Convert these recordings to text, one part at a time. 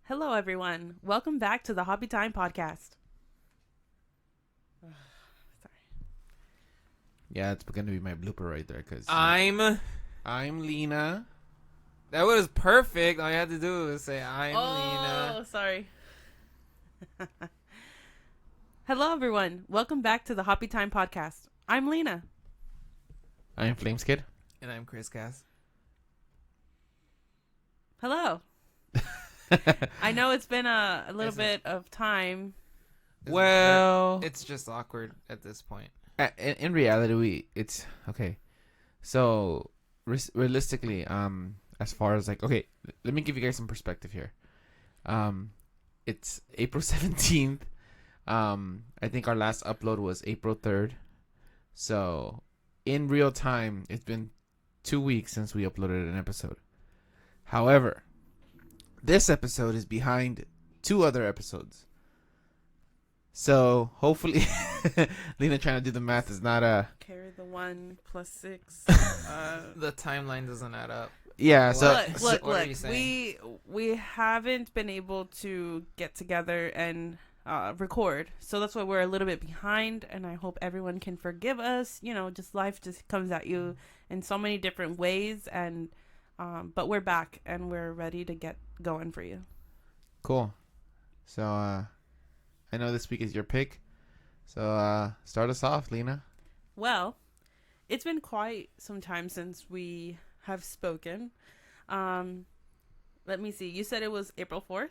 Hello, everyone. Welcome back to the Hobby Time podcast. Sorry. Yeah, it's going to be my blooper right there because I'm. I'm Leena. That was perfect. All you had to do was say, I'm Oh, Leena. sorry. Hello, everyone. Welcome back to the Hobby Time podcast. I'm Leena. I'm Flames Kid. And I'm Chris Cass. Hello. I know it's been a little bit of time. Well, It's just awkward at this point. in reality, it's okay. So, realistically, as far as okay, let me give you guys some perspective here. It's April 17th. I think our last upload was April 3rd. So, in real time, it's been 2 weeks since we uploaded an episode. However, this episode is behind 2 other episodes. So, hopefully, Leena trying to do the math is not a... Carry the 1 plus 6. The timeline doesn't add up. Yeah, so... Look. What are you saying? We haven't been able to get together and record. So that's why we're a little bit behind, and I hope everyone can forgive us. You know, just life just comes at you in so many different ways, and but we're back and we're ready to get going for you. Cool. So, I know this week is your pick. So, start us off, Leena. Well, it's been quite some time since we have spoken. Let me see. You said it was April 4th?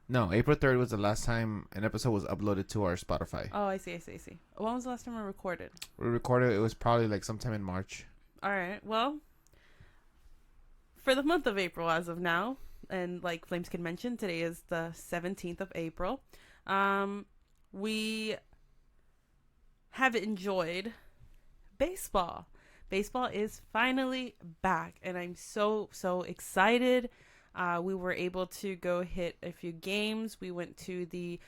No, April 3rd was the last time an episode was uploaded to our Spotify. Oh, I see. When was the last time I recorded? We recorded, it was probably sometime in March. All right. Well, for the month of April as of now, and like Flameskin mentioned, today is the 17th of April. We have enjoyed baseball. Baseball is finally back, and I'm so excited. We were able to go hit a few games. We went to the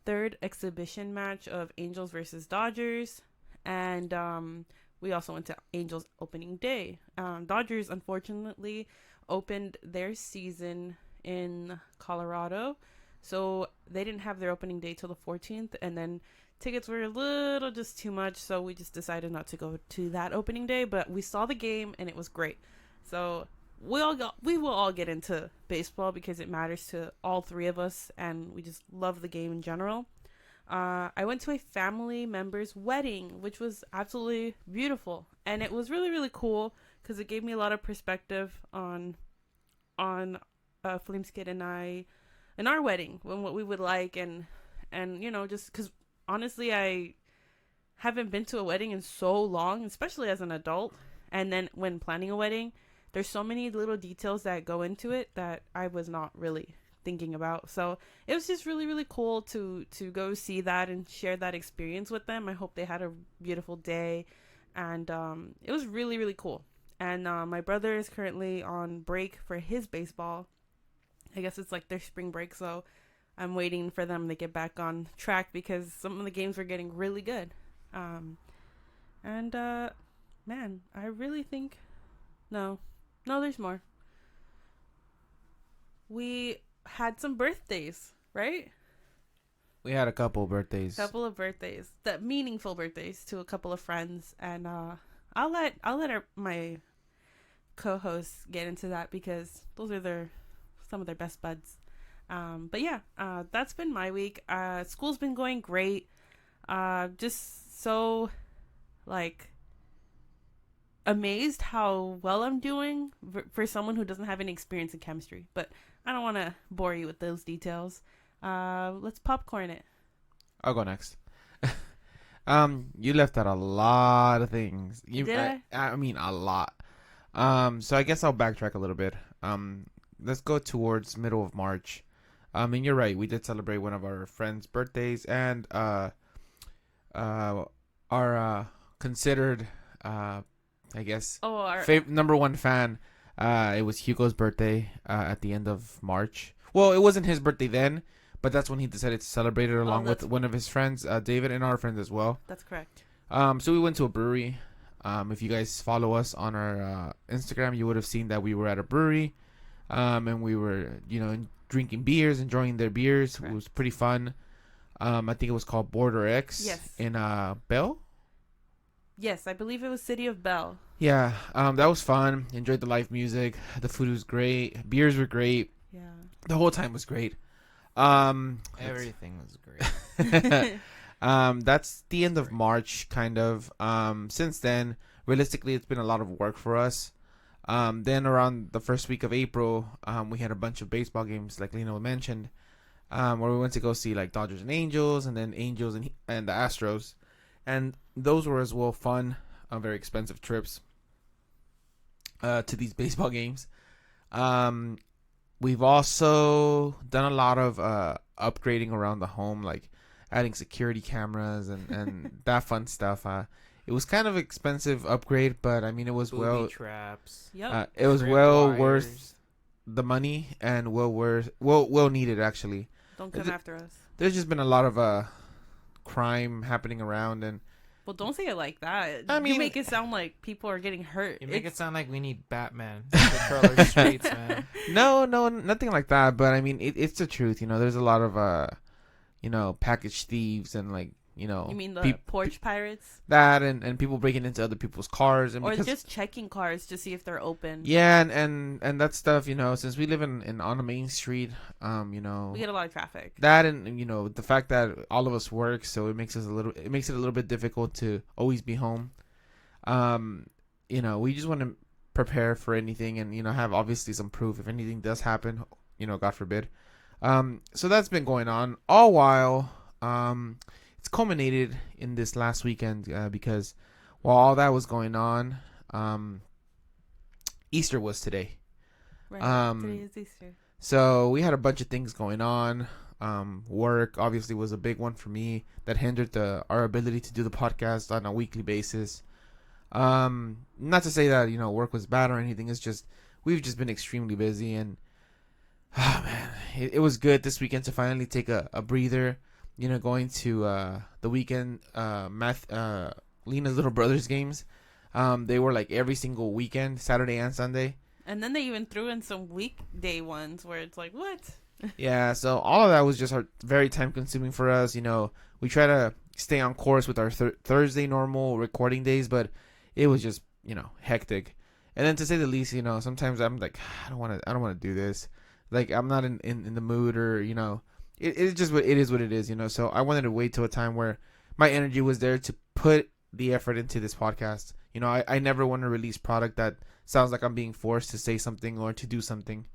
third exhibition match of Angels versus Dodgers, and we also went to Angels opening day. Dodgers, unfortunately, opened their season in Colorado, so they didn't have their opening day till the 14th, and then tickets were a little just too much, so we just decided not to go to that opening day, but we saw the game and it was great. So we will all get into baseball because it matters to all three of us, and we just love the game in general. I went to a family member's wedding, which was absolutely beautiful, and it was really, really cool because it gave me a lot of perspective on Flames Kid and I, and our wedding, and what we would like, and you know, just because honestly, I haven't been to a wedding in so long, especially as an adult, and then when planning a wedding, there's so many little details that go into it that I was not really thinking about. So it was just really, really cool to go see that and share that experience with them. I hope they had a beautiful day, and it was really, really cool. And my brother is currently on break for his baseball. I guess it's like their spring break, so I'm waiting for them to get back on track because some of the games were getting really good. Man, I really think... No, there's more. We had some birthdays, right? We had a couple of birthdays. That meaningful birthdays to a couple of friends, and I'll let my co-hosts get into that because those are some of their best buds. But yeah, that's been my week. School's been going great. Just so amazed how well I'm doing for someone who doesn't have any experience in chemistry. But I don't want to bore you with those details. Let's popcorn it. I'll go next. You left out a lot of things. Did I? I mean, a lot. So I guess I'll backtrack a little bit. Let's go towards middle of March. And you're right. We did celebrate one of our friends' birthdays, and our considered, I guess, number one fan. It was Hugo's birthday at the end of March. Well, it wasn't his birthday then, but that's when he decided to celebrate it along with one of his friends, David, and our friends as well. That's correct. So we went to a brewery. If you guys follow us on our Instagram, you would have seen that we were at a brewery. And we were, drinking beers, enjoying their beers. Correct. It was pretty fun. I think it was called Border X. Yes. In Bell. Yes, I believe it was City of Bell. Yeah, that was fun. Enjoyed the live music. The food was great. Beers were great. Yeah. The whole time was great. Everything was great. That's the end of March, kind of. Since then, realistically, it's been a lot of work for us. Then around the first week of April, we had a bunch of baseball games, like Leena mentioned, where we went to go see like Dodgers and Angels, and then Angels and the Astros, and those were as well fun, very expensive trips to these baseball games. We've also done a lot of upgrading around the home, like adding security cameras and that fun stuff. It was kind of expensive upgrade, but I mean it was Booby traps. Yep. it was Trip well wires. worth the money and well needed actually. Don't come after us. There's just been a lot of crime happening around, and Well, don't say it like that. I mean- you make it sound like people are getting hurt. You make it It's- sound like we need Batman to patrol our streets, man. no, nothing like that. But I mean it's the truth. There's a lot of package thieves and like You mean the peop- porch pirates? that and people breaking into other people's cars and Or because just checking cars to see if they're open. yeah and that stuff, since we live in on a main street, We get a lot of traffic. that and the fact that all of us work, so it makes it a little bit difficult to always be home. We just want to prepare for anything and have obviously some proof if anything does happen, God forbid. So that's been going on all while it's culminated in this last weekend, because while all that was going on, Easter was today. Right. Today is Easter. So we had a bunch of things going on. Work obviously was a big one for me that hindered our ability to do the podcast on a weekly basis. Not to say that work was bad or anything. It's just we've just been extremely busy, and man, it was good this weekend to finally take a breather. Going to the weekend Leena's little brother's games. They were like every single weekend, Saturday and Sunday. And then they even threw in some weekday ones where it's like, what? Yeah, so all of that was just very time consuming for us. We try to stay on course with our Thursday normal recording days, but it was just hectic. And then to say the least, sometimes I'm like, I don't want to do this. Like I'm not in the mood, or it's just what it is. So I wanted to wait till a time where my energy was there to put the effort into this podcast. I never want to release product that sounds like I'm being forced to say something or to do something.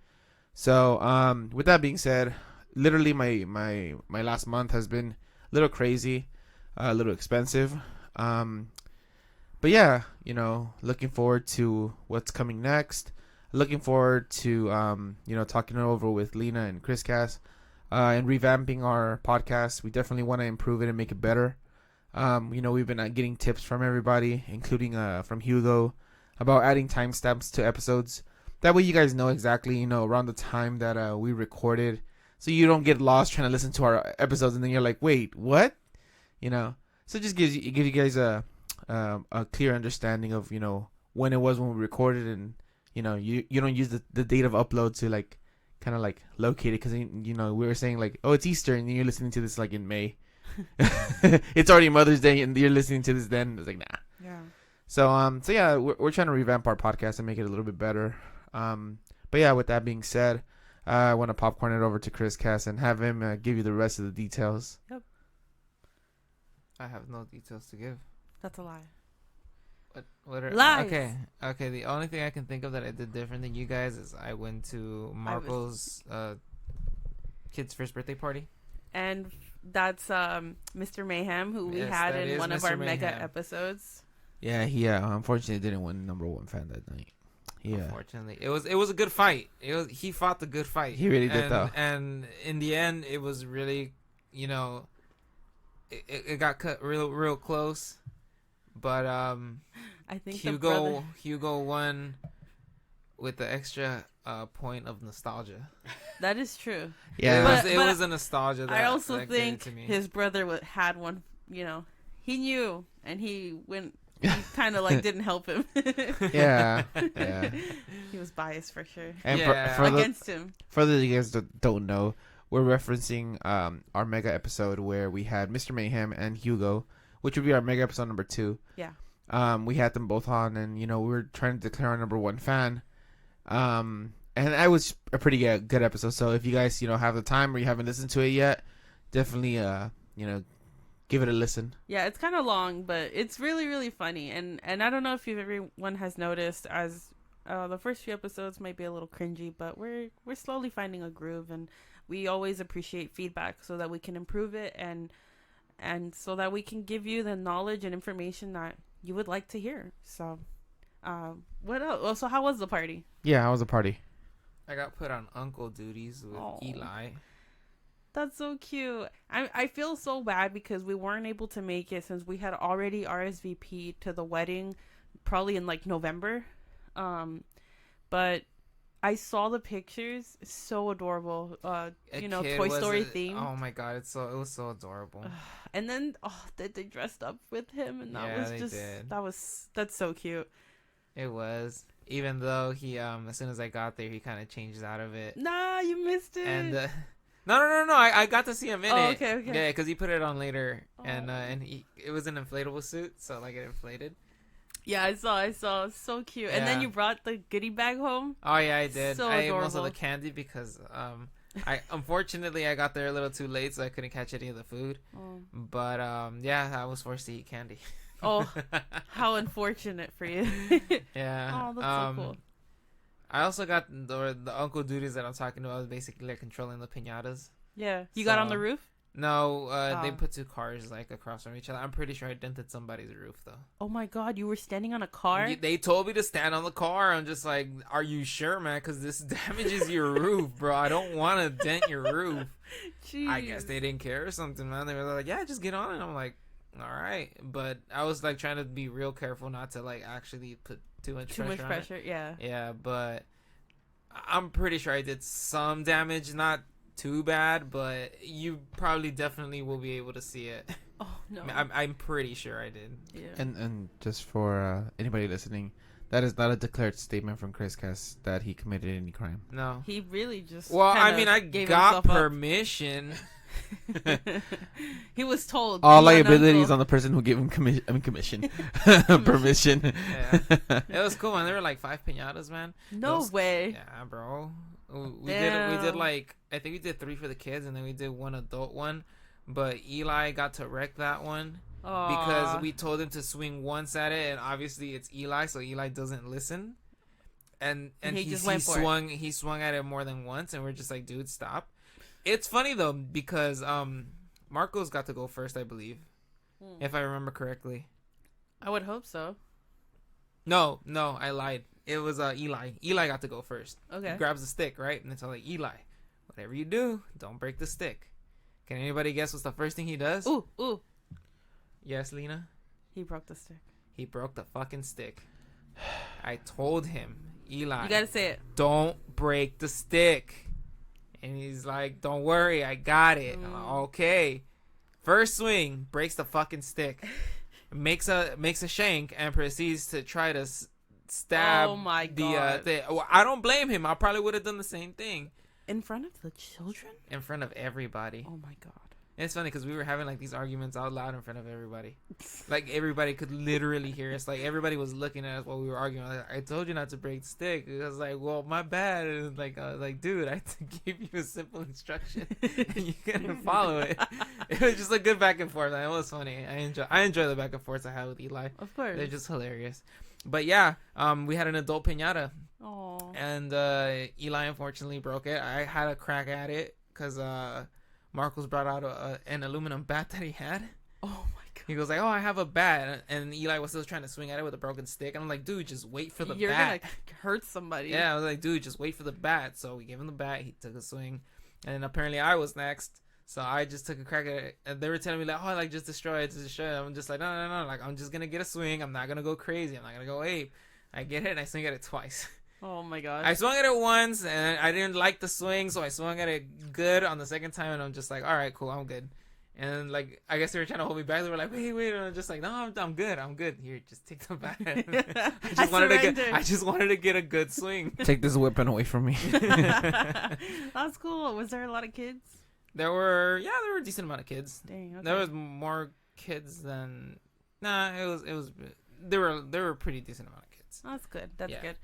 So with that being said, literally my last month has been a little crazy, a little expensive. But yeah, looking forward to what's coming next. Looking forward to talking it over with Leena and Chris Cass. And revamping our podcast. We definitely want to improve it and make it better. We've been getting tips from everybody, including from Hugo, about adding timestamps to episodes. That way you guys know exactly, around the time that we recorded, so you don't get lost trying to listen to our episodes and then you're like, wait, what? So it just give you guys a clear understanding of when it was when we recorded, and you don't use the date of upload to like kind of like locate it, because we were saying like, oh, it's Easter, and then you're listening to this like in May. It's already Mother's Day and you're listening to this then. It's like, nah. Yeah. So yeah, we're trying to revamp our podcast and make it a little bit better. But yeah, with that being said, I want to popcorn it over to Chris Cass and have him give you the rest of the details. I have no details to give. That's a lie. What are Lies. Okay. The only thing I can think of that I did different than you guys is I went to Marco's kid's first birthday party. And that's Mr. Mayhem, who we Yes, had that in is one of Mr. our mega Mayhem. episodes. Yeah, he unfortunately didn't win number one fan that night. Yeah, Unfortunately, it was a good fight. He fought the good fight. He really did, though. And in the end, it was really, it got cut real close. But I think Hugo Hugo won with the extra point of nostalgia. That is true. yeah. But- It was a nostalgia. That, I also that gave it think to me. his brother had one. He knew, and he went he kind of like didn't help him. Yeah, yeah. He was biased for sure. And Yeah. Against him. for those of you guys that don't know, we're referencing our mega episode where we had Mr. Mayhem and Hugo, which would be our mega episode number 2. Yeah. We had them both on, and we were trying to declare our number 1 fan. And that was a pretty good episode. So if you guys have the time or you haven't listened to it yet, definitely give it a listen. Yeah, it's kind of long, but it's really, really funny. And I don't know if everyone has noticed, as the first few episodes might be a little cringy, but we're slowly finding a groove, and we always appreciate feedback so that we can improve it and so that we can give you the knowledge and information that you would like to hear. So, what else? Oh, so how was the party? Yeah, how was the party? I got put on uncle duties with Eli. That's so cute. I feel so bad because we weren't able to make it since we had already RSVP'd to the wedding probably in like November. But I saw the pictures. So adorable. Toy Story theme. Oh my god, it was so adorable. And then they dressed up with him, and that's so cute. It was. Even though he as soon as I got there, he kind of changed out of it. Nah, you missed it. And no, I got to see him in it. Okay. Yeah, because he put it on later, and it was an inflatable suit, so like it inflated. Yeah, I saw. So cute. Yeah. And then you brought the goodie bag home. Oh yeah, I did. So I adorable. ate most of the candy because unfortunately I got there a little too late, so I couldn't catch any of the food. Oh. But I was forced to eat candy. Oh, how unfortunate for you. Yeah. Oh, that's so cool. I also got the uncle duties that I'm talking about, basically like controlling the piñatas. Yeah. You got on the roof? No, they put 2 cars like across from each other. I'm pretty sure I dented somebody's roof though. Oh my god, you were standing on a car? They told me to stand on the car. I'm just like, are you sure, man? Because this damages your roof, bro. I don't want to dent your roof. Jeez. I guess they didn't care or something, man. They were like, yeah, just get on it. I'm like, all right. But I was like trying to be real careful not to like actually put too much pressure. Yeah. Yeah, but I'm pretty sure I did some damage, not too bad, but you probably definitely will be able to see it. Oh no. I'm pretty sure I did. Yeah. And just for anybody listening, that is not a declared statement from Chris Cass that he committed any crime. No. He really just I got permission. He was told all liability is on the person who gave him commission. Permission. Yeah. It was cool, man. There were like 5 piñatas, man. No way. Yeah, bro. We did like, I think we did 3 for the kids, and then we did 1 adult one. But Eli got to wreck that one. Aww. Because we told him to swing once at it, and obviously it's Eli, so Eli doesn't listen. And he swung at it more than once, and we're just like, dude, stop. It's funny though because Marcos got to go first, I believe, if I remember correctly. I would hope so. No, I lied. It was Eli. Eli got to go first. Okay. He grabs the stick, right? And it's all like, Eli, whatever you do, don't break the stick. Can anybody guess what's the first thing he does? Ooh. Yes, Leena? He broke the stick. He broke the fucking stick. I told him, Eli. You gotta say it. Don't break the stick. And he's like, don't worry, I got it. I'm like, okay. First swing, breaks the fucking stick. Makes a shank and proceeds to try to stab. Oh my god. I don't blame him. I probably would have done the same thing. In front of the children? In front of everybody. Oh my god. It's funny because we were having like these arguments out loud in front of everybody. Like everybody could literally hear us. Like everybody was looking at us while we were arguing. Like, I told you not to break the stick. I was like, well, my bad. And I was like, dude, I gave you a simple instruction and you couldn't follow it. It was just a good back and forth. It was funny. I enjoy the back and forth I had with Eli. Of course, they're just hilarious. But yeah, we had an adult piñata. Aww. And Eli unfortunately broke it. I had a crack at it because Marcos brought out an aluminum bat that he had. Oh my god. He goes like, oh, I have a bat. And Eli was still trying to swing at it with a broken stick. And I'm like, dude, just wait for the bat. You're going to hurt somebody. Yeah, I was like, dude, just wait for the bat. So we gave him the bat. He took a swing. And then apparently I was next. So I just took a crack at it. And they were telling me like, oh, like just destroy it. I'm just like, no. Like, I'm just going to get a swing. I'm not going to go crazy. I'm not going to go ape. I get it and I swing at it twice. Oh my god. I swung at it once and I didn't like the swing, so I swung at it good on the second time and I'm just like, all right, cool, I'm good. And like, I guess they were trying to hold me back. They were like, wait. And I'm just like, no, I'm good. Here, just take the bat. I just wanted to get a good swing. Take this weapon away from me. That's cool. Was there a lot of kids? There were a decent amount of kids. Dang. Okay. There was more kids than. Nah, it was. There were a pretty decent amount of kids. That's good. That's good.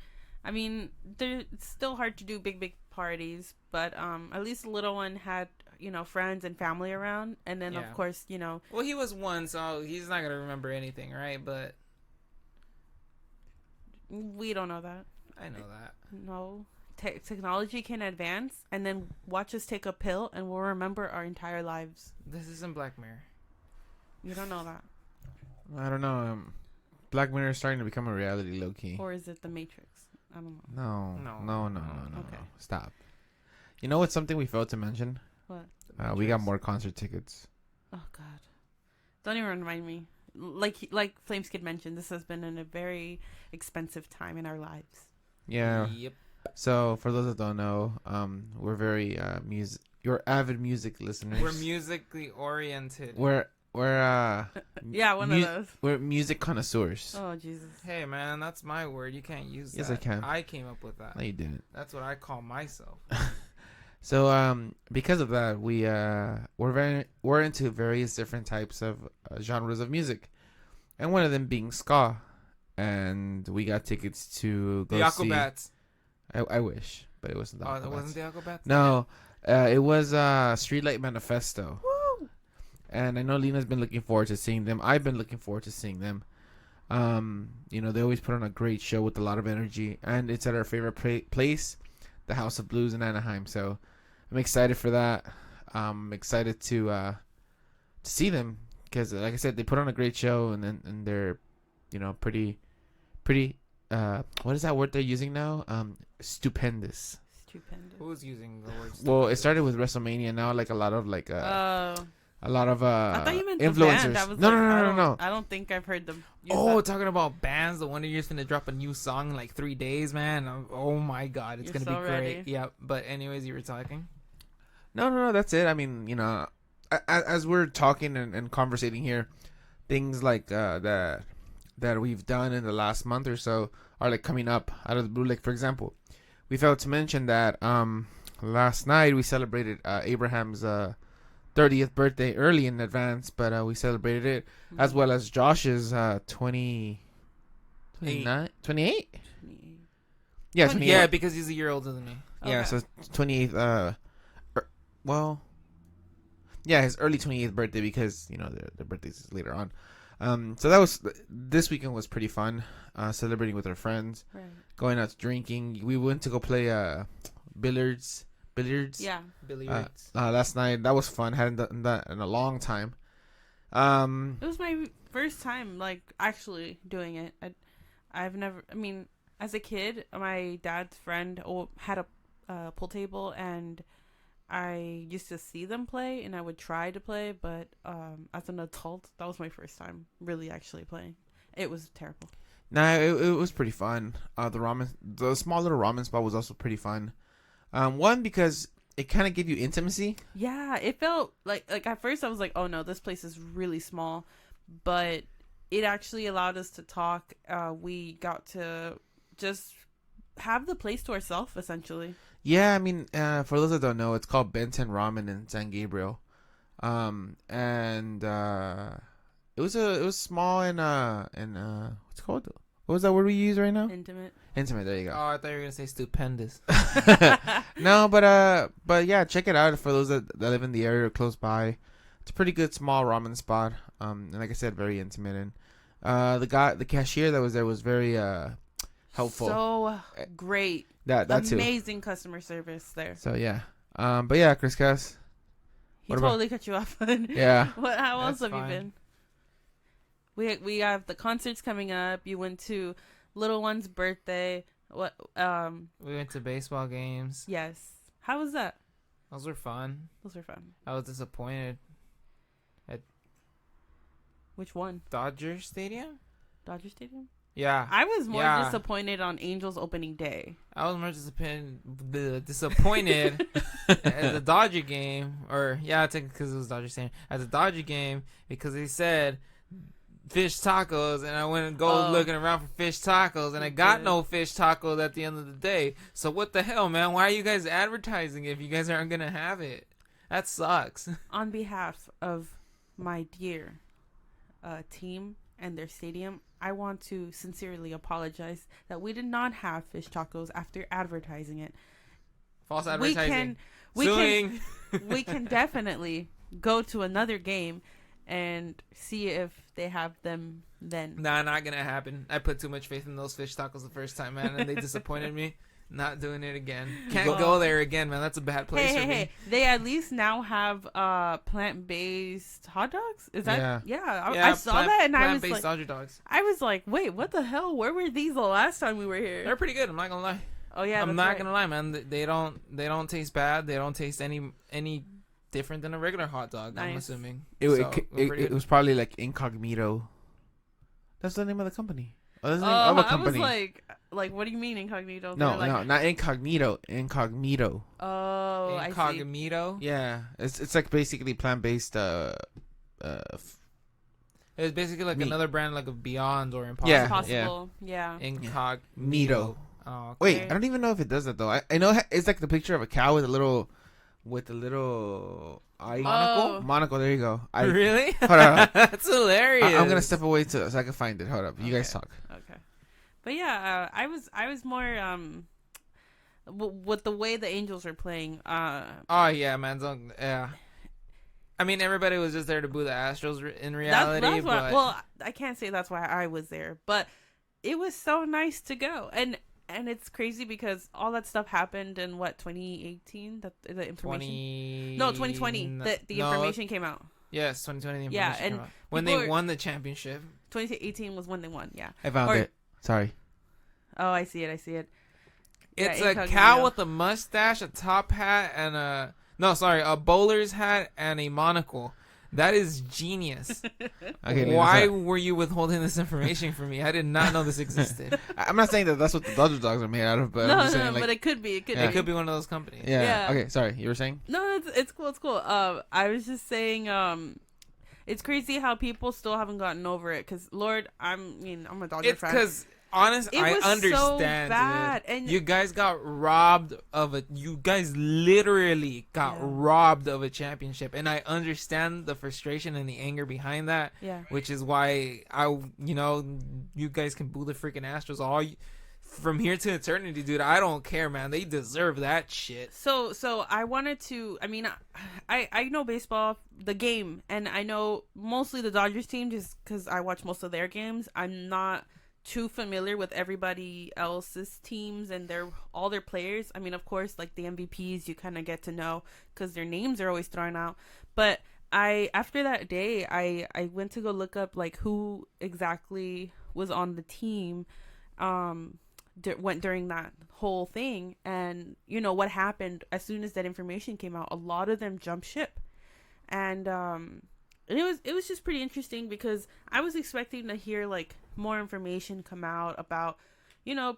I mean, it's still hard to do big parties, but at least the little one had, friends and family around, and then of course, Well, he was one, so he's not gonna remember anything, right? But we don't know that. I know that. No, technology can advance, and then watch us take a pill, and we'll remember our entire lives. This isn't Black Mirror. You don't know that. I don't know. Black Mirror is starting to become a reality, low key. Or is it The Matrix? I don't know. No. Okay. Stop. You know what's something we failed to mention? What? We got more concert tickets. Oh God! Don't even remind me. Like Flames Kid mentioned, this has been a very expensive time in our lives. Yeah. Yep. So for those that don't know, we're very you're avid music listeners. We're musically oriented. We're yeah, one of those. We're music connoisseurs. Oh Jesus! Hey man, that's my word. You can't use that. Yes, I can. I came up with that. No, you didn't. That's what I call myself. So because of that, we're into various different types of genres of music, and one of them being ska, and we got tickets to go the see. Aquabats. I wish, but it wasn't the Aquabats. Oh, that wasn't the Aquabats. No, it was Streetlight Manifesto. Woo! And I know Leena's been looking forward to seeing them. I've been looking forward to seeing them. They always put on a great show with a lot of energy, and it's at our favorite place, the House of Blues in Anaheim. So I'm excited for that. I'm excited to see them because, like I said, they put on a great show, and they're, pretty. What is that word they're using now? Stupendous. Stupendous. Who's using the word? Stupendous? Well, it started with WrestleMania. Now, like a lot of a lot of I thought you meant influencers. The band. No. I don't think I've heard them. Talking about bands, the Wonder Years finna drop a new song in like 3 days, man. Oh my god, it's gonna be great. Ready. Yeah, but anyways, you were talking. No, that's it. I mean, as we're talking and conversating here, things like that we've done in the last month or so are like coming up out of the blue. Like for example, we failed to mention that last night we celebrated Abraham's 30th birthday early in advance, but we celebrated it as well as Josh's 28? Yeah, 28. Yeah, because he's a year older than me. Yeah, so 28th his early 28th birthday because their birthdays is later on. So that was this weekend was pretty fun, celebrating with our friends, right. Going out drinking. We went to go play billiards. Yeah. Billiards. Last night. That was fun. Hadn't done that in a long time. It was my first time, like, actually doing it. I've never, I mean, as a kid, my dad's friend had a pool table, and I used to see them play, and I would try to play, but as an adult, that was my first time really actually playing. It was terrible. Nah, it was pretty fun. The small little ramen spot was also pretty fun. One, because it kind of gave you intimacy. Yeah, it felt like at first I was like, oh no, this place is really small, but it actually allowed us to talk. We got to just have the place to ourselves, essentially. Yeah, I mean, for those that don't know, it's called Benton Ramen in San Gabriel, and it was small and what's it called? What was that word we use right now? Intimate. There you go. Oh, I thought you were gonna say stupendous. No, but yeah, check it out for those that live in the area or close by. It's a pretty good small ramen spot. And like I said, very intimate. And the cashier that was there was very helpful. So great. That Amazing too. customer service there. So yeah. But yeah, Chris Cass. He totally cut you off. Yeah. How else have you been? We have the concerts coming up. You went to little one's birthday. What? We went to baseball games. Yes. How was that? Those were fun. I was disappointed. Which one? Dodger Stadium. Yeah. I was more disappointed on Angels opening day. I was more disappointed at the Dodger game, I think because it was Dodger Stadium, at the Dodger game, because they said fish tacos, and I went and looking around for fish tacos, and I got no fish tacos at the end of the day. So what the hell, man? Why are you guys advertising if you guys aren't gonna have it? That sucks. On behalf of my dear team and their stadium, I want to sincerely apologize that we did not have fish tacos after advertising it. False advertising. We can definitely go to another game and see if they have them then. Nah, not gonna happen. I put too much faith in those fish tacos the first time, man, and they disappointed me. Not doing it again. Can't go there again, man. That's a bad place for me. Hey, they at least now have plant-based hot dogs? Is that? Yeah. I saw that and I was like, Dodger dogs. I was like, wait, what the hell? Where were these the last time we were here? They're pretty good. I'm not gonna lie. Oh yeah, I'm not gonna lie, man. They don't taste bad. They don't taste any different than a regular hot dog. Nice. I'm assuming it was probably like Incognito. That's the name of the company. Oh, that's the name of a company. I was like, what do you mean Incognito? No, not Incognito. Incognito. Oh, Incognito. Yeah, it's like basically plant-based. It's basically like another brand, like a Beyond or Impossible. Yeah. Incognito. Oh, okay. Wait, I don't even know if it does that though. I know it's like the picture of a cow with a little eye monocle. There you go. Really? Hold on. That's hilarious. I'm gonna step away so I can find it. Hold up. You guys talk. Okay. But yeah, I was more with the way the Angels are playing. Oh yeah, man. Yeah. I mean, everybody was just there to boo the Astros in reality. That's well, I can't say that's why I was there, but it was so nice to go. And it's crazy because all that stuff happened in 2018. That the information. 2020. The information came out. Yes, 2020. The information came out. When they won the championship. 2018 was when they won. Yeah. I found it. Sorry. Oh, I see it. It's a cow with a mustache, a top hat, and a bowler's hat and a monocle. That is genius. Okay, why were you withholding this information from me? I did not know this existed. I'm not saying that's what the Dodger dogs are made out of, but I'm just saying, but it could be. It could be one of those companies. Yeah. Okay, sorry. You were saying? No, it's cool. It's cool. I was just saying, it's crazy how people still haven't gotten over it. Because Lord, I'm a Dodger fan. It's because I understand. So bad. And you guys got robbed of it. You guys literally got robbed of a championship, and I understand the frustration and the anger behind that. Yeah. Which is why you guys can boo the freaking Astros from here to eternity, dude. I don't care, man. They deserve that shit. So I wanted to. I mean, I know baseball, the game, and I know mostly the Dodgers team just because I watch most of their games. I'm not too familiar with everybody else's teams and all their players. I mean, of course, like the MVPs, you kind of get to know because their names are always thrown out. But after that day, I went to go look up like who exactly was on the team, went during that whole thing, and what happened as soon as that information came out. A lot of them jumped ship, and it was just pretty interesting because I was expecting to hear like more information come out about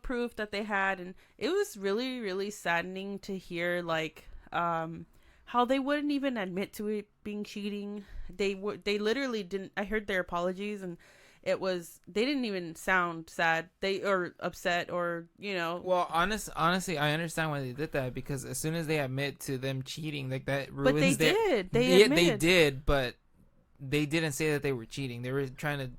proof that they had, and it was really, really saddening to hear like how they wouldn't even admit to it being cheating. They literally didn't. I heard their apologies, and they didn't even sound sad or upset or Well, honestly, I understand why they did that, because as soon as they admit to them cheating, like that ruins. But they did. They did, but they didn't say that they were cheating. They were trying to,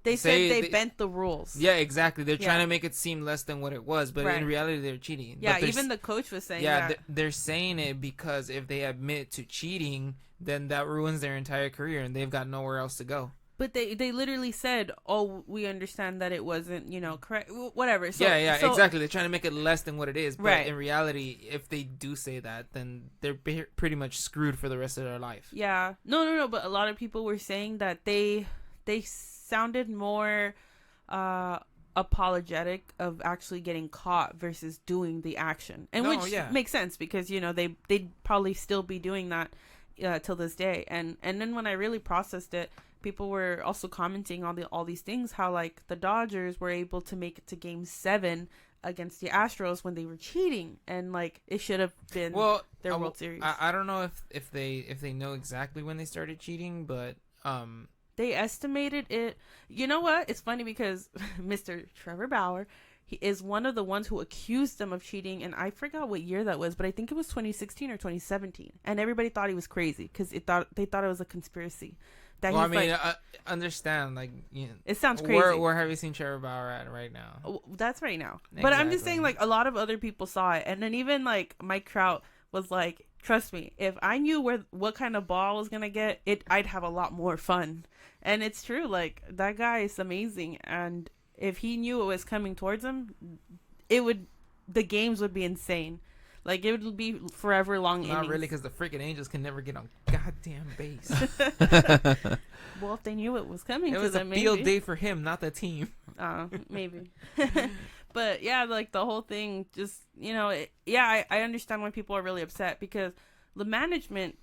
They said they bent the rules. Yeah, exactly. They're trying to make it seem less than what it was, but in reality, they're cheating. Yeah, even the coach was saying that. Yeah, they're saying it because if they admit to cheating, then that ruins their entire career, and they've got nowhere else to go. But they literally said, "Oh, we understand that it wasn't, correct, whatever." So, exactly. They're trying to make it less than what it is. But in reality, if they do say that, then they're pretty much screwed for the rest of their life. Yeah. No. But a lot of people were saying that they sounded more apologetic of actually getting caught versus doing the action, and which makes sense because they'd probably still be doing that till this day. And then when I really processed it, people were also commenting on all these things, how like the Dodgers were able to make it to Game 7 against the Astros when they were cheating, and like it should have been their World Series. I don't know if they know exactly when they started cheating, but they estimated it. You know what? It's funny because Mr. Trevor Bauer, he is one of the ones who accused them of cheating, and I forgot what year that was, but I think it was 2016 or 2017, and everybody thought he was crazy because they thought it was a conspiracy. Well, I mean, understand, like, you know, it sounds crazy. Where have you seen Trevor Bauer at right now? That's right now. Exactly. But I'm just saying, like, a lot of other people saw it, and then even like Mike Trout was like, "Trust me, if I knew what kind of ball I was gonna get, I'd have a lot more fun." And it's true. Like, that guy is amazing, and if he knew it was coming towards him, the games would be insane. Like, it would be forever long innings. Not really, because the freaking Angels can never get on goddamn base. Well, if they knew it was coming it to was them, a field day for him, not the team. Maybe. But yeah, like the whole thing, just, you know, I understand why people are really upset, because the management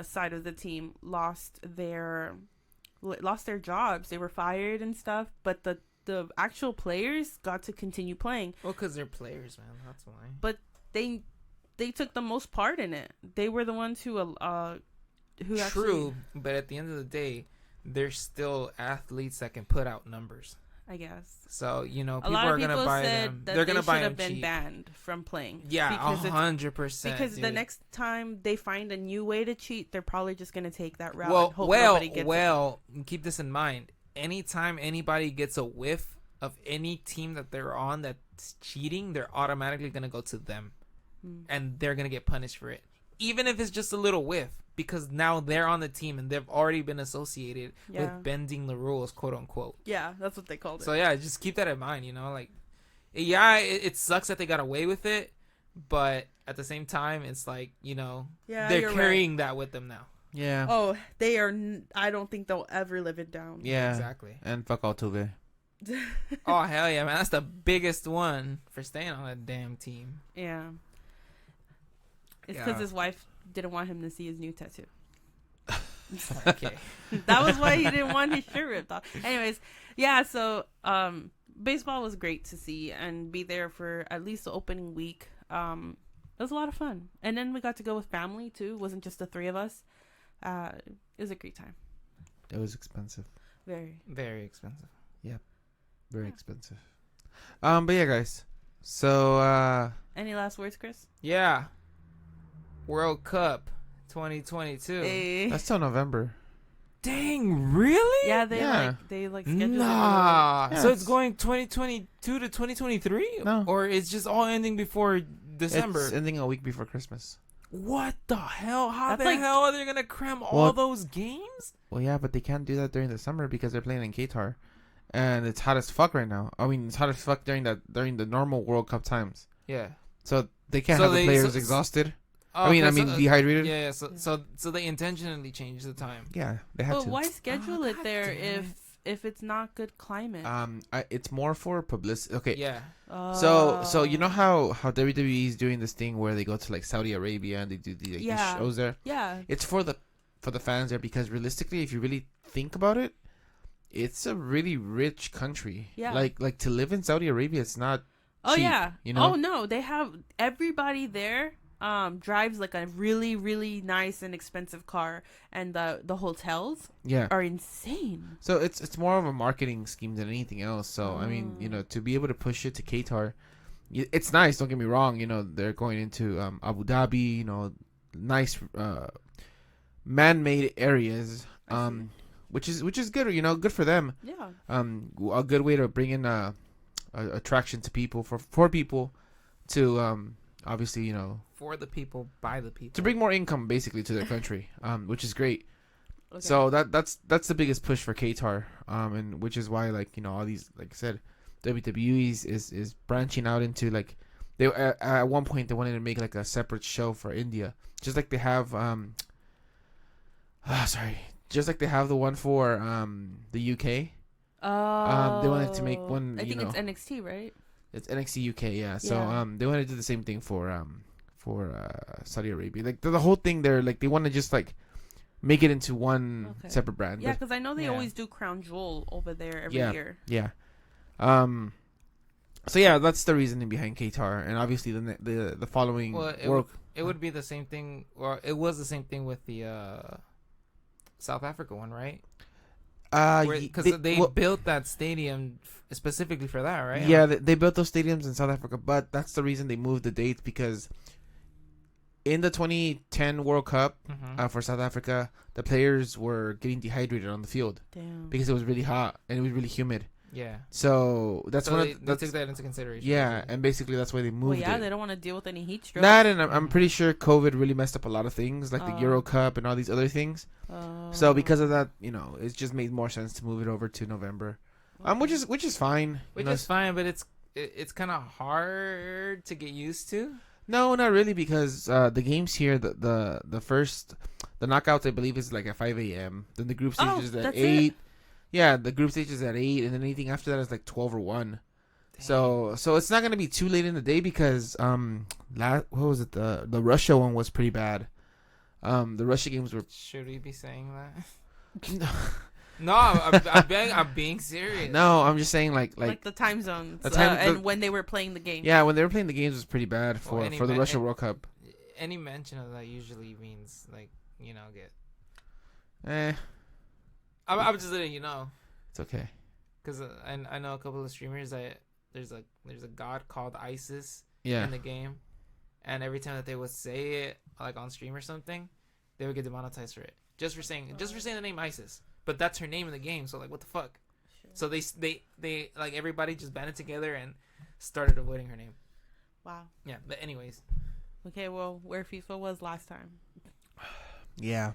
side of the team lost their jobs. They were fired and stuff, but the actual players got to continue playing. Well, because they're players, man. That's why. But they took the most part in it. They were the ones who True, actually, but at the end of the day, they're still athletes that can put out numbers, I guess. So, you know, people are gonna buy them. They're gonna buy them cheap. They should have been banned from playing. Yeah, 100%. Because the next time they find a new way to cheat, they're probably just gonna take that route. Well, and hope nobody gets it. Keep this in mind. Anytime anybody gets a whiff of any team that they're on that's cheating, they're automatically gonna go to them, and they're gonna get punished for it, even if it's just a little whiff. Because now they're on the team and they've already been associated with bending the rules, quote unquote. Yeah, that's what they called it. So yeah, just keep that in mind, you know, like, yeah, it sucks that they got away with it, but at the same time, it's like, you know, they're carrying that with them now. Yeah. Oh, they are. I don't think they'll ever live it down. Yeah, exactly. And fuck Altuve. Oh hell yeah, man! That's the biggest one for staying on that damn team. Yeah. It's because his wife didn't want him to see his new tattoo. Okay. That was why he didn't want his shirt ripped off. Anyways, yeah, so baseball was great to see and be there for at least the opening week. It was a lot of fun. And then we got to go with family too. It wasn't just the three of us. It was a great time. It was expensive. Very. Very expensive. Yep. Very expensive. But yeah, guys. So any last words, Chris? Yeah. World Cup 2022. Hey. That's till November. Dang, really? Yeah, they scheduled it. Nah. Yeah, so it's going 2022 to 2023? No. Or it's just all ending before December? It's ending a week before Christmas. What the hell? How That's the hell are they going to cram all those games? Well, yeah, but they can't do that during the summer because they're playing in Qatar. And it's hot as fuck right now. I mean, it's hot as fuck during the normal World Cup times. Yeah. So they can't have the players exhausted. I mean, dehydrated. Yeah, so they intentionally changed the time. Yeah, they had to. But why schedule it there if it's not good climate? It's more for publicity. Okay. Yeah. So you know how WWE is doing this thing where they go to like Saudi Arabia and they do these shows there. Yeah. It's for the fans there, because realistically, if you really think about it, it's a really rich country. Yeah. Like to live in Saudi Arabia, it's not. Oh cheap, yeah. You know? Oh no, they have everybody there. Drives like a really, really nice and expensive car, and the hotels are insane. So it's more of a marketing scheme than anything else. So I mean, you know, to be able to push it to Qatar, it's nice. Don't get me wrong. You know, they're going into Abu Dhabi. You know, nice man-made areas. Which is good. You know, good for them. Yeah. A good way to bring in attraction to people for people to obviously, you know, for the people, by the people, to bring more income basically to their country, which is great. Okay. So that's the biggest push for Qatar, and which is why, like, you know, all these, like I said, WWE is branching out into, like, they at one point they wanted to make like a separate show for India, just like they have just like they have the one for the UK. They wanted to make one. I think it's NXT, right? It's NXT UK, yeah. So they want to do the same thing for Saudi Arabia. Like the whole thing there, like they want to just like make it into one separate brand. Yeah, because I know they always do Crown Jewel over there every year. Yeah. So yeah, that's the reasoning behind Qatar, and obviously the following World. It would be the same thing, or it was the same thing with the South Africa one, right? Because they built that stadium specifically for that, right? Yeah, they built those stadiums in South Africa, but that's the reason they moved the dates, because in the 2010 World Cup for South Africa, the players were getting dehydrated on the field. Damn. Because it was really hot and it was really humid. Yeah. So that's they took that into consideration. Yeah, and basically that's why they moved it. They don't want to deal with any heat stroke. That, and I'm pretty sure COVID really messed up a lot of things, like the Euro Cup and all these other things. So because of that, it just made more sense to move it over to November. Which is fine. Which is fine, but it's kind of hard to get used to. No, not really, because the games here, the knockouts, I believe, is like at 5 a.m. Then the group stage is at 8. Yeah, the group stage is at 8, and then anything after that is like 12 or 1. Dang. So it's not gonna be too late in the day, because what was it? The Russia one was pretty bad. The Russia games were. Should we be saying that? No, I'm being serious. No, I'm just saying like the time zones and when they were playing the game. Yeah, when they were playing the games was pretty bad for the Russia World Cup. Any mention of that usually means get. I'm just letting you know. It's okay. Because I know a couple of streamers that there's a god called ISIS in the game, and every time that they would say it like on stream or something, they would get demonetized for it just for saying the name ISIS. But that's her name in the game, so like what the fuck? Sure. So they like everybody just banded together and started avoiding her name. Wow. Yeah, but anyways. Okay, well, where FIFA was last time. Yeah,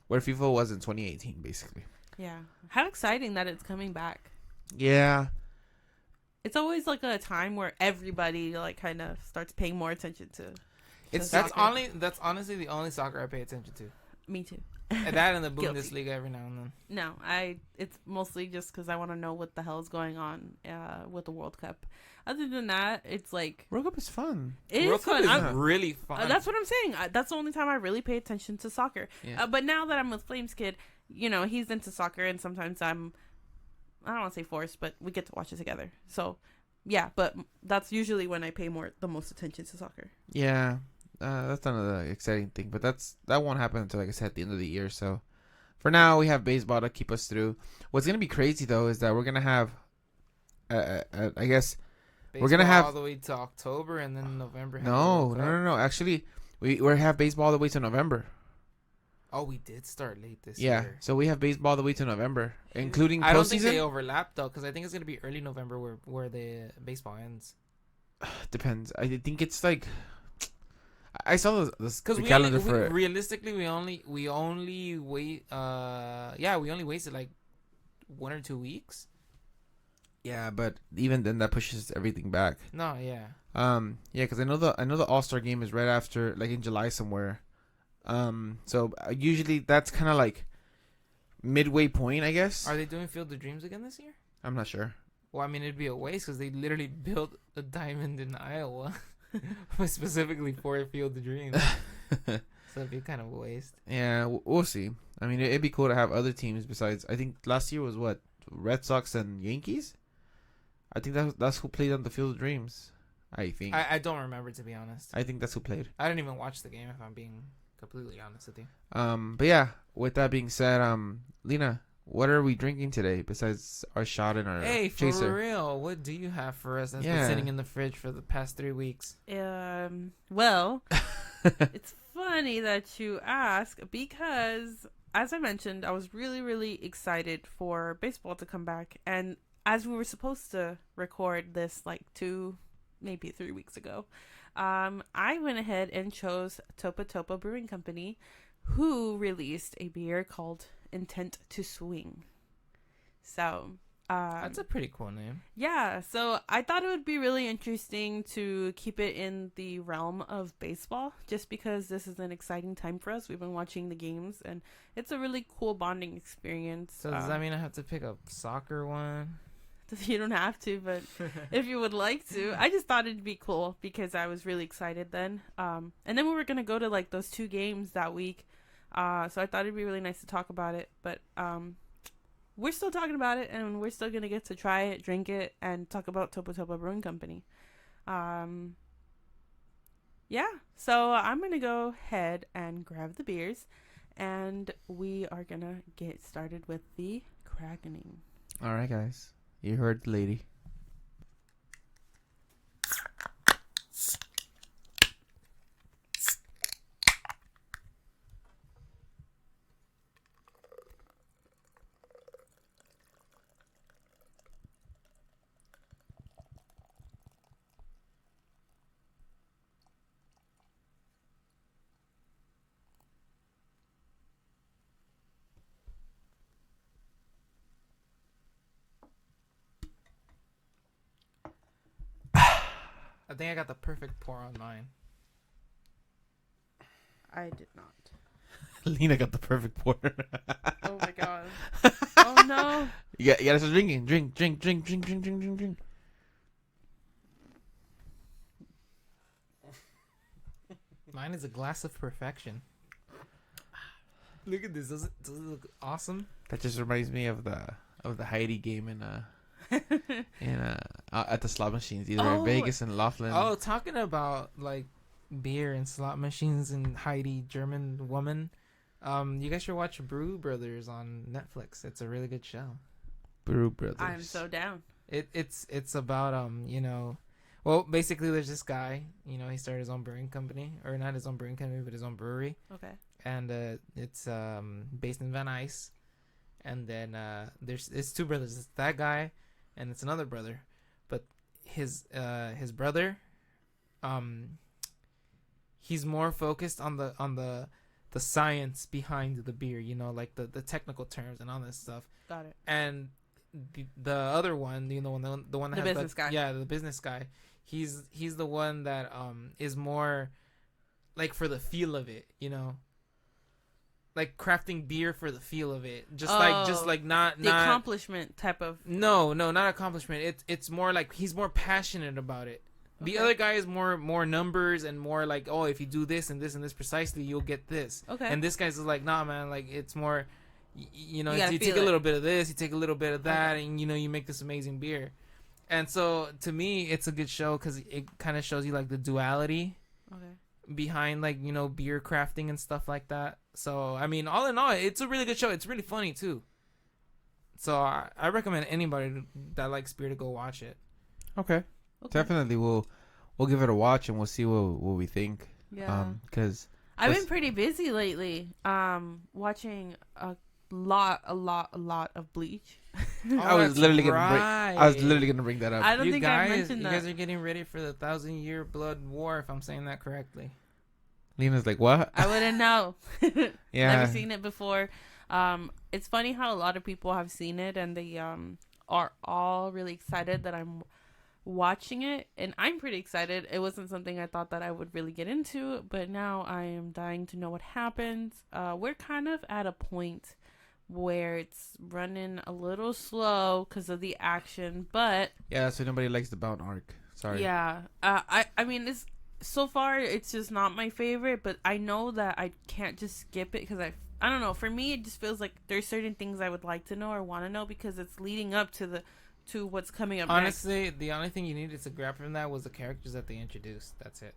where FIFA was in 2018, basically. Yeah. How exciting that it's coming back. Yeah. It's always like a time where everybody like kind of starts paying more attention to. That's honestly the only soccer I pay attention to. Me too. And that and the Bundesliga every now and then. No, it's mostly just because I want to know what the hell is going on with the World Cup. Other than that, it's like World Cup is fun. World Cup is really fun. That's what I'm saying. That's the only time I really pay attention to soccer. Yeah. But now that I'm with Flames Kid, he's into soccer, and sometimes I don't want to say forced, but we get to watch it together. So, yeah, but that's usually when I pay the most attention to soccer. Yeah. That's another exciting thing, but that won't happen until, like I said, at the end of the year. So for now, we have baseball to keep us through. What's gonna be crazy though is that we're gonna have, I guess, baseball we're gonna have all the way to October, and then November. No. Actually, we have baseball all the way to November. Oh, we did start late this year. Yeah, so we have baseball all the way to November, including postseason. I don't think they overlap though, because I think it's gonna be early November where the baseball ends. Depends. I think it's like. I saw the calendar for it. Realistically, we only wait. We only wasted like 1 or 2 weeks. Yeah, but even then, that pushes everything back. No, yeah. Yeah, because I know the All-Star game is right after, like in July somewhere. So usually that's kind of like midway point, I guess. Are they doing Field of Dreams again this year? I'm not sure. Well, I mean, it'd be a waste because they literally built a diamond in Iowa. Specifically for Field of Dreams. So it'd be kind of a waste. Yeah, we'll see. I mean, it'd be cool to have other teams besides. I think last year was what, Red Sox and Yankees. I think that's who played on the Field of Dreams. I think. I don't remember, to be honest. I think that's who played. I didn't even watch the game, if I'm being completely honest with you. But yeah, with that being said, Leena, what are we drinking today besides our shot and our chaser? For real, what do you have for us that's been sitting in the fridge for the past 3 weeks? Well, it's funny that you ask, because as I mentioned, I was really, really excited for baseball to come back. And as we were supposed to record this like 2, maybe 3 weeks ago, I went ahead and chose Topa Brewing Company, who released a beer called Intent to Swing. So that's a pretty cool name. Yeah, so I thought it would be really interesting to keep it in the realm of baseball, just because this is an exciting time for us. We've been watching the games, and it's a really cool bonding experience. So does that mean I have to pick a soccer one? You don't have to, but if you would like to. I just thought it'd be cool because I was really excited then. And then we were going to go to like those 2 games that week. So I thought it'd be really nice to talk about it. But we're still talking about it, and we're still gonna get to try it, drink it, and talk about Topa Brewing Company. Yeah. So I'm gonna go ahead and grab the beers, and we are gonna get started with the crackening. All right, guys. You heard the lady. I think I got the perfect pour on mine. I did not. Leena got the perfect pour. Oh my god. Oh no. You gotta start drinking. Drink. Mine is a glass of perfection. Look at this. Does it look awesome? That just reminds me of the Heidi game in at the slot machines, either in Vegas and Laughlin. Oh, talking about like beer and slot machines and Heidi, German woman. You guys should watch Brew Brothers on Netflix. It's a really good show. Brew Brothers. I'm so down. It's about well, basically there's this guy, he started his own brewing company, or not his own brewing company, but his own brewery. Okay. And it's based in Van Nuys. And then it's two brothers. It's that guy and it's another brother. But his brother, he's more focused on the science behind the beer, like the technical terms and all this stuff. Got it. And the other one, the one that the has business guy. Yeah, the business guy. He's the one that is more like for the feel of it, like crafting beer for the feel of it, just like not the accomplishment type of. No, not accomplishment. It's more like he's more passionate about it. The Okay. other guy is more numbers and more like, oh, if you do this and this and this precisely, you'll get this. Okay. And this guy's just like, nah, man, like it's more, you gotta take feel a it. little bit of this, you take a little bit of that, Okay. and you make this amazing beer. And so to me, it's a good show because it kind of shows you like the duality Okay. behind like beer crafting and stuff like that. So I mean, all in all, it's a really good show. It's really funny too. So I recommend anybody that likes beer to go watch it. Okay. Definitely, we'll give it a watch and we'll see what we think. Yeah. Because I've been pretty busy lately. Watching a lot of Bleach. I was literally gonna bring that up. I don't think I mentioned you that. guys are getting ready for the 1,000-year blood war, if I'm saying that correctly. Lena's like, what? I wouldn't know. Yeah. Never seen it before. It's funny how a lot of people have seen it and they are all really excited that I'm watching it, and I'm pretty excited. It wasn't something I thought that I would really get into, but now I am dying to know what happens. We're kind of at a point where it's running a little slow because of the action, but Yeah, so nobody likes the bound arc. Sorry. yeah, I mean, it's so far it's just not my favorite, but I know that I can't just skip it because I don't know. For me, it just feels like there's certain things I would like to know or want to know because it's leading up to what's coming up. Honestly, next. the only thing you needed to grab from that was the characters that they introduced. That's it.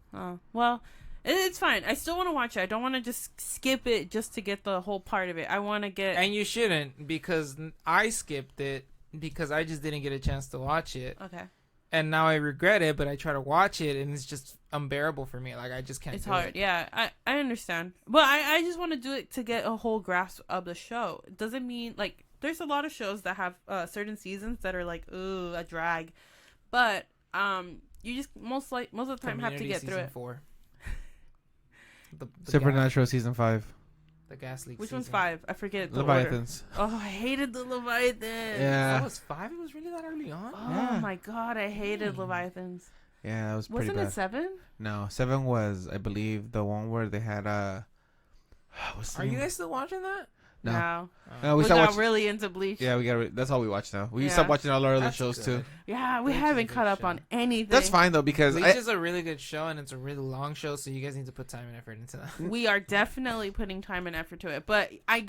Well, it's fine. I still want to watch it. I don't want to just skip it just to get the whole part of it. I want to get. And you shouldn't, because I skipped it because I just didn't get a chance to watch it. Okay. And now I regret it, but I try to watch it and it's just unbearable for me. Like I just can't. It's do hard. it. Yeah, I understand. But I just want to do it to get a whole grasp of the show. It doesn't mean like there's a lot of shows that have certain seasons that are like ooh a drag, but you just most of the time have to get through it. 4. the Supernatural season 5. The gas leak. Which season. one's 5? I forget. The Leviathans. order. Oh, I hated the Leviathans. Yeah. That was 5. It was really that early on. Oh Yeah. my god, I hated Dang. Leviathans. Yeah, that was pretty Wasn't bad. it 7? No, 7 was, I believe, the one where they had what's the Are you name? guys still watching that? No. We We're stopped not watching. really into Bleach. Yeah, we got. That's all we watch now. We Yeah. stopped watching all our other That's shows good. too. Yeah, we Bleach is a haven't good caught up show. on anything. That's fine though because Bleach is a really good show and it's a really long show, so you guys need to put time and effort into that. We are definitely putting time and effort to it, but I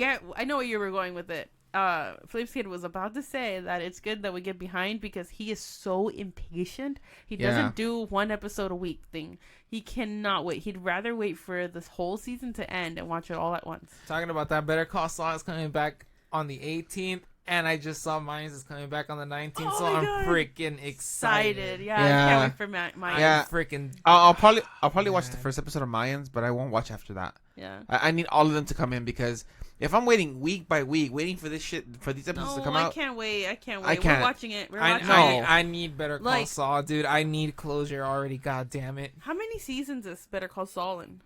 know where you were going with it. Flames Kid was about to say that it's good that we get behind because he is so impatient. He doesn't do one episode a week thing. He cannot wait. He'd rather wait for this whole season to end and watch it all at once. Talking about that, Better Call Saul is coming back on the 18th, and I just saw Mayans is coming back on the 19th, so I'm freaking excited. Yeah, I can't wait for Mayans. Yeah. Freaking. I'll probably watch the first episode of Mayans, but I won't watch after that. Yeah. I need all of them to come in because if I'm waiting week by week, waiting for this shit for these episodes to come out, I can't wait. I can't. We're watching it. I need Better Call Saul, dude. I need closure already. God damn it. How many seasons is Better Call Saul in?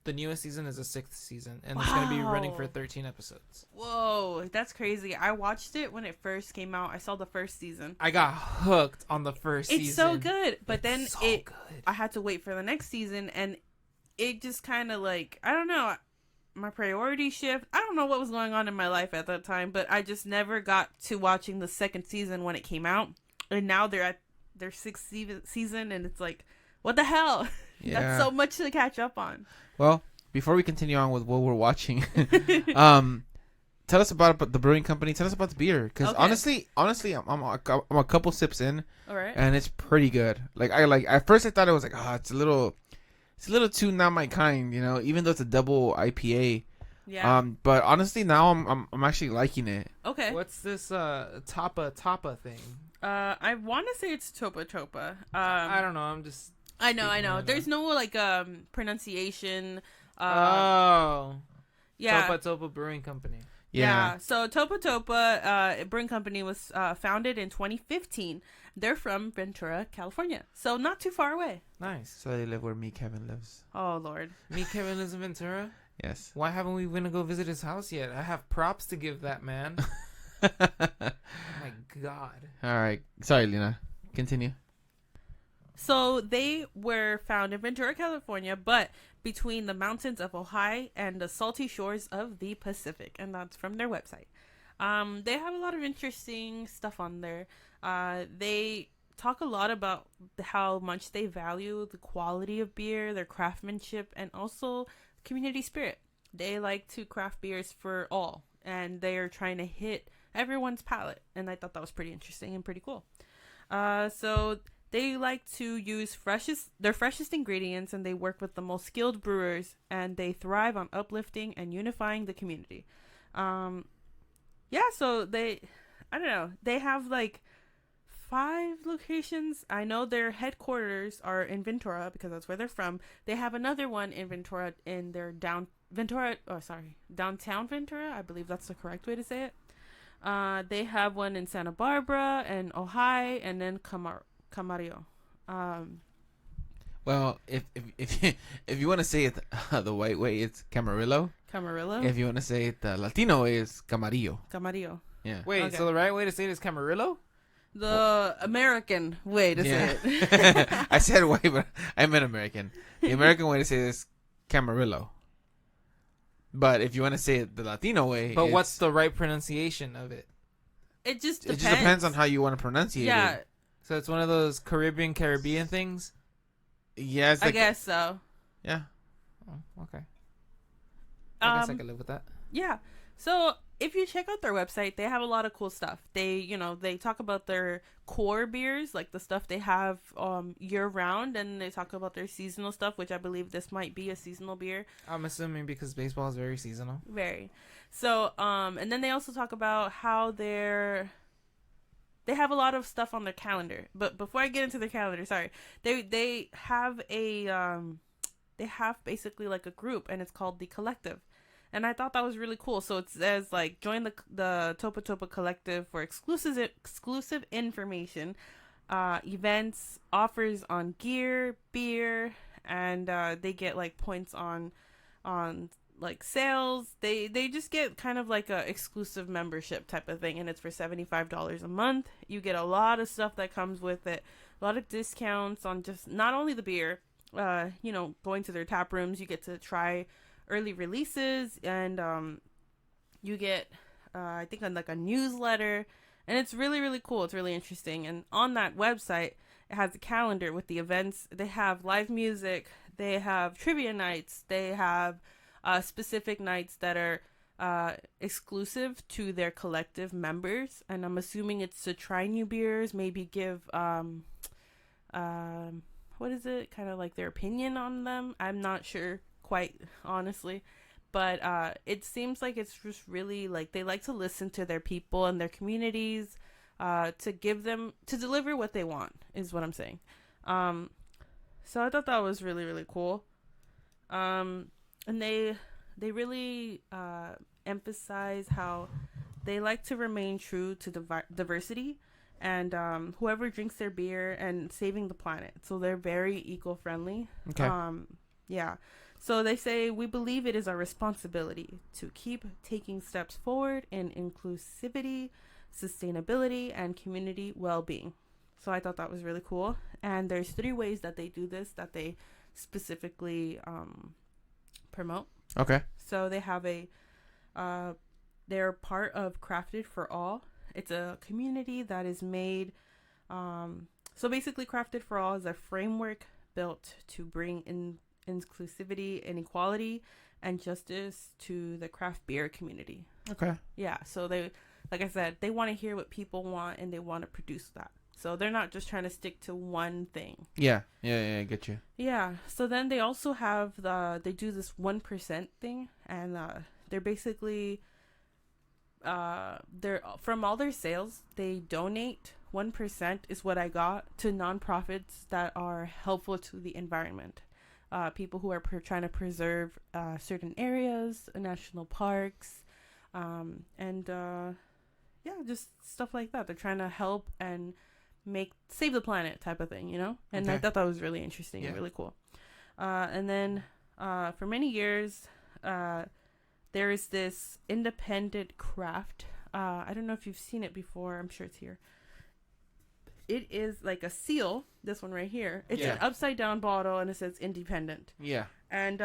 The newest season is the 6th season, and it's going to be running for 13 episodes. Whoa, that's crazy. I watched it when it first came out. I saw the first season. I got hooked on the first season. It's so good, but then good. I had to wait for the next season, and it just kind of like, I don't know, my priority shift. I don't know what was going on in my life at that time, but I just never got to watching the second season when it came out. And now they're at their 6th season, and it's like, what the hell? Yeah. That's so much to catch up on. Well, before we continue on with what we're watching, tell us about the brewing company. Tell us about the beer, because honestly, I'm a couple sips in, all right, and it's pretty good. At first I thought it was like, it's a little too not my kind, even though it's a double IPA. Yeah. But honestly, now I'm actually liking it. Okay. What's this Topa thing? I want to say it's Topa. I don't know. I'm just. I know. There's no like pronunciation. Yeah. Topa Brewing Company. Yeah. So Topa Brewing Company was founded in 2015. They're from Ventura, California, so not too far away. Nice. So they live where me Kevin lives. Oh Lord. Me Kevin lives in Ventura. Yes. Why haven't we been to go visit his house yet? I have props to give that man. Oh my God. All right. Sorry, Leena. Continue. So they were found in Ventura, California, but between the mountains of Ohio and the salty shores of the Pacific, and that's from their website. They have a lot of interesting stuff on there. They talk a lot about how much they value the quality of beer, their craftsmanship, and also community spirit. They like to craft beers for all, and they are trying to hit everyone's palate, and I thought that was pretty interesting and pretty cool. So they like to use their freshest ingredients, and they work with the most skilled brewers, and they thrive on uplifting and unifying the community. So they have like 5 locations. I know their headquarters are in Ventura because that's where they're from. They have another one in Ventura in their downtown Ventura. I believe that's the correct way to say it. They have one in Santa Barbara and Ojai, and then Camarillo. Well, if you want to say it the white way, it's Camarillo. Camarillo. If you want to say it the Latino way, it's Camarillo. Camarillo. Yeah. Wait, Okay. so the right way to say it is Camarillo? The American way to say it. I said white, but I meant American. The American way to say it is Camarillo. But if you want to say it the Latino way, But what's the right pronunciation of it? It just It depends. just depends on how you want to pronunciate it. So it's one of those Caribbean things? Yeah, I guess so. Yeah. Oh, okay. I guess I could live with that. Yeah. So if you check out their website, they have a lot of cool stuff. They talk about their core beers, like the stuff they have year round, and they talk about their seasonal stuff, which I believe this might be a seasonal beer. I'm assuming because baseball is very seasonal. Very. So and then they also talk about how they have a lot of stuff on their calendar. But before I get into their calendar, sorry. They have they have basically like a group, and it's called The Collective. And I thought that was really cool. So it says like join the Topa Collective for exclusive information, events, offers on gear, beer, and they get like points on like sales. They just get kind of like a exclusive membership type of thing, and it's for $75 a month. You get a lot of stuff that comes with it, a lot of discounts on just not only the beer, going to their tap rooms. You get to try early releases, and you get I think on like a newsletter, and it's really really cool. It's really interesting. And on that website, it has a calendar with the events. They have live music. They have trivia nights. They have specific nights that are exclusive to their collective members, and I'm assuming it's to try new beers, maybe give what is it, kind of like their opinion on them. I'm not sure quite honestly, but it seems like it's just really like they like to listen to their people and their communities, to deliver what they want is what I'm saying. So I thought that was really really cool. And they really emphasize how they like to remain true to diversity, and whoever drinks their beer and saving the planet. So they're very eco-friendly. Okay. Yeah. So they say, we believe it is our responsibility to keep taking steps forward in inclusivity, sustainability, and community well-being. So I thought that was really cool. And there's 3 ways that they do this, that they specifically promote. Okay. So they have they're part of Crafted for All. It's a community that is made, so basically Crafted for All is a framework built to bring in inclusivity and equality and justice to the craft beer community. Okay. Yeah, so they, like I said, they want to hear what people want and they want to produce that. So they're not just trying to stick to one thing. Yeah, I get you. Yeah, so then they also have they do this 1% thing, and they're basically, they're from all their sales, they donate 1% is what I got to nonprofits that are helpful to the environment. People who are trying to preserve certain areas, national parks, and yeah, just stuff like that. They're trying to help and save the planet type of thing, you know? And Okay. I thought that was really interesting and really cool. And then for many years, there is this independent craft. I don't know if you've seen it before. I'm sure it's here. It is like a seal. This one right here. It's an upside down bottle, and it says independent. Yeah. And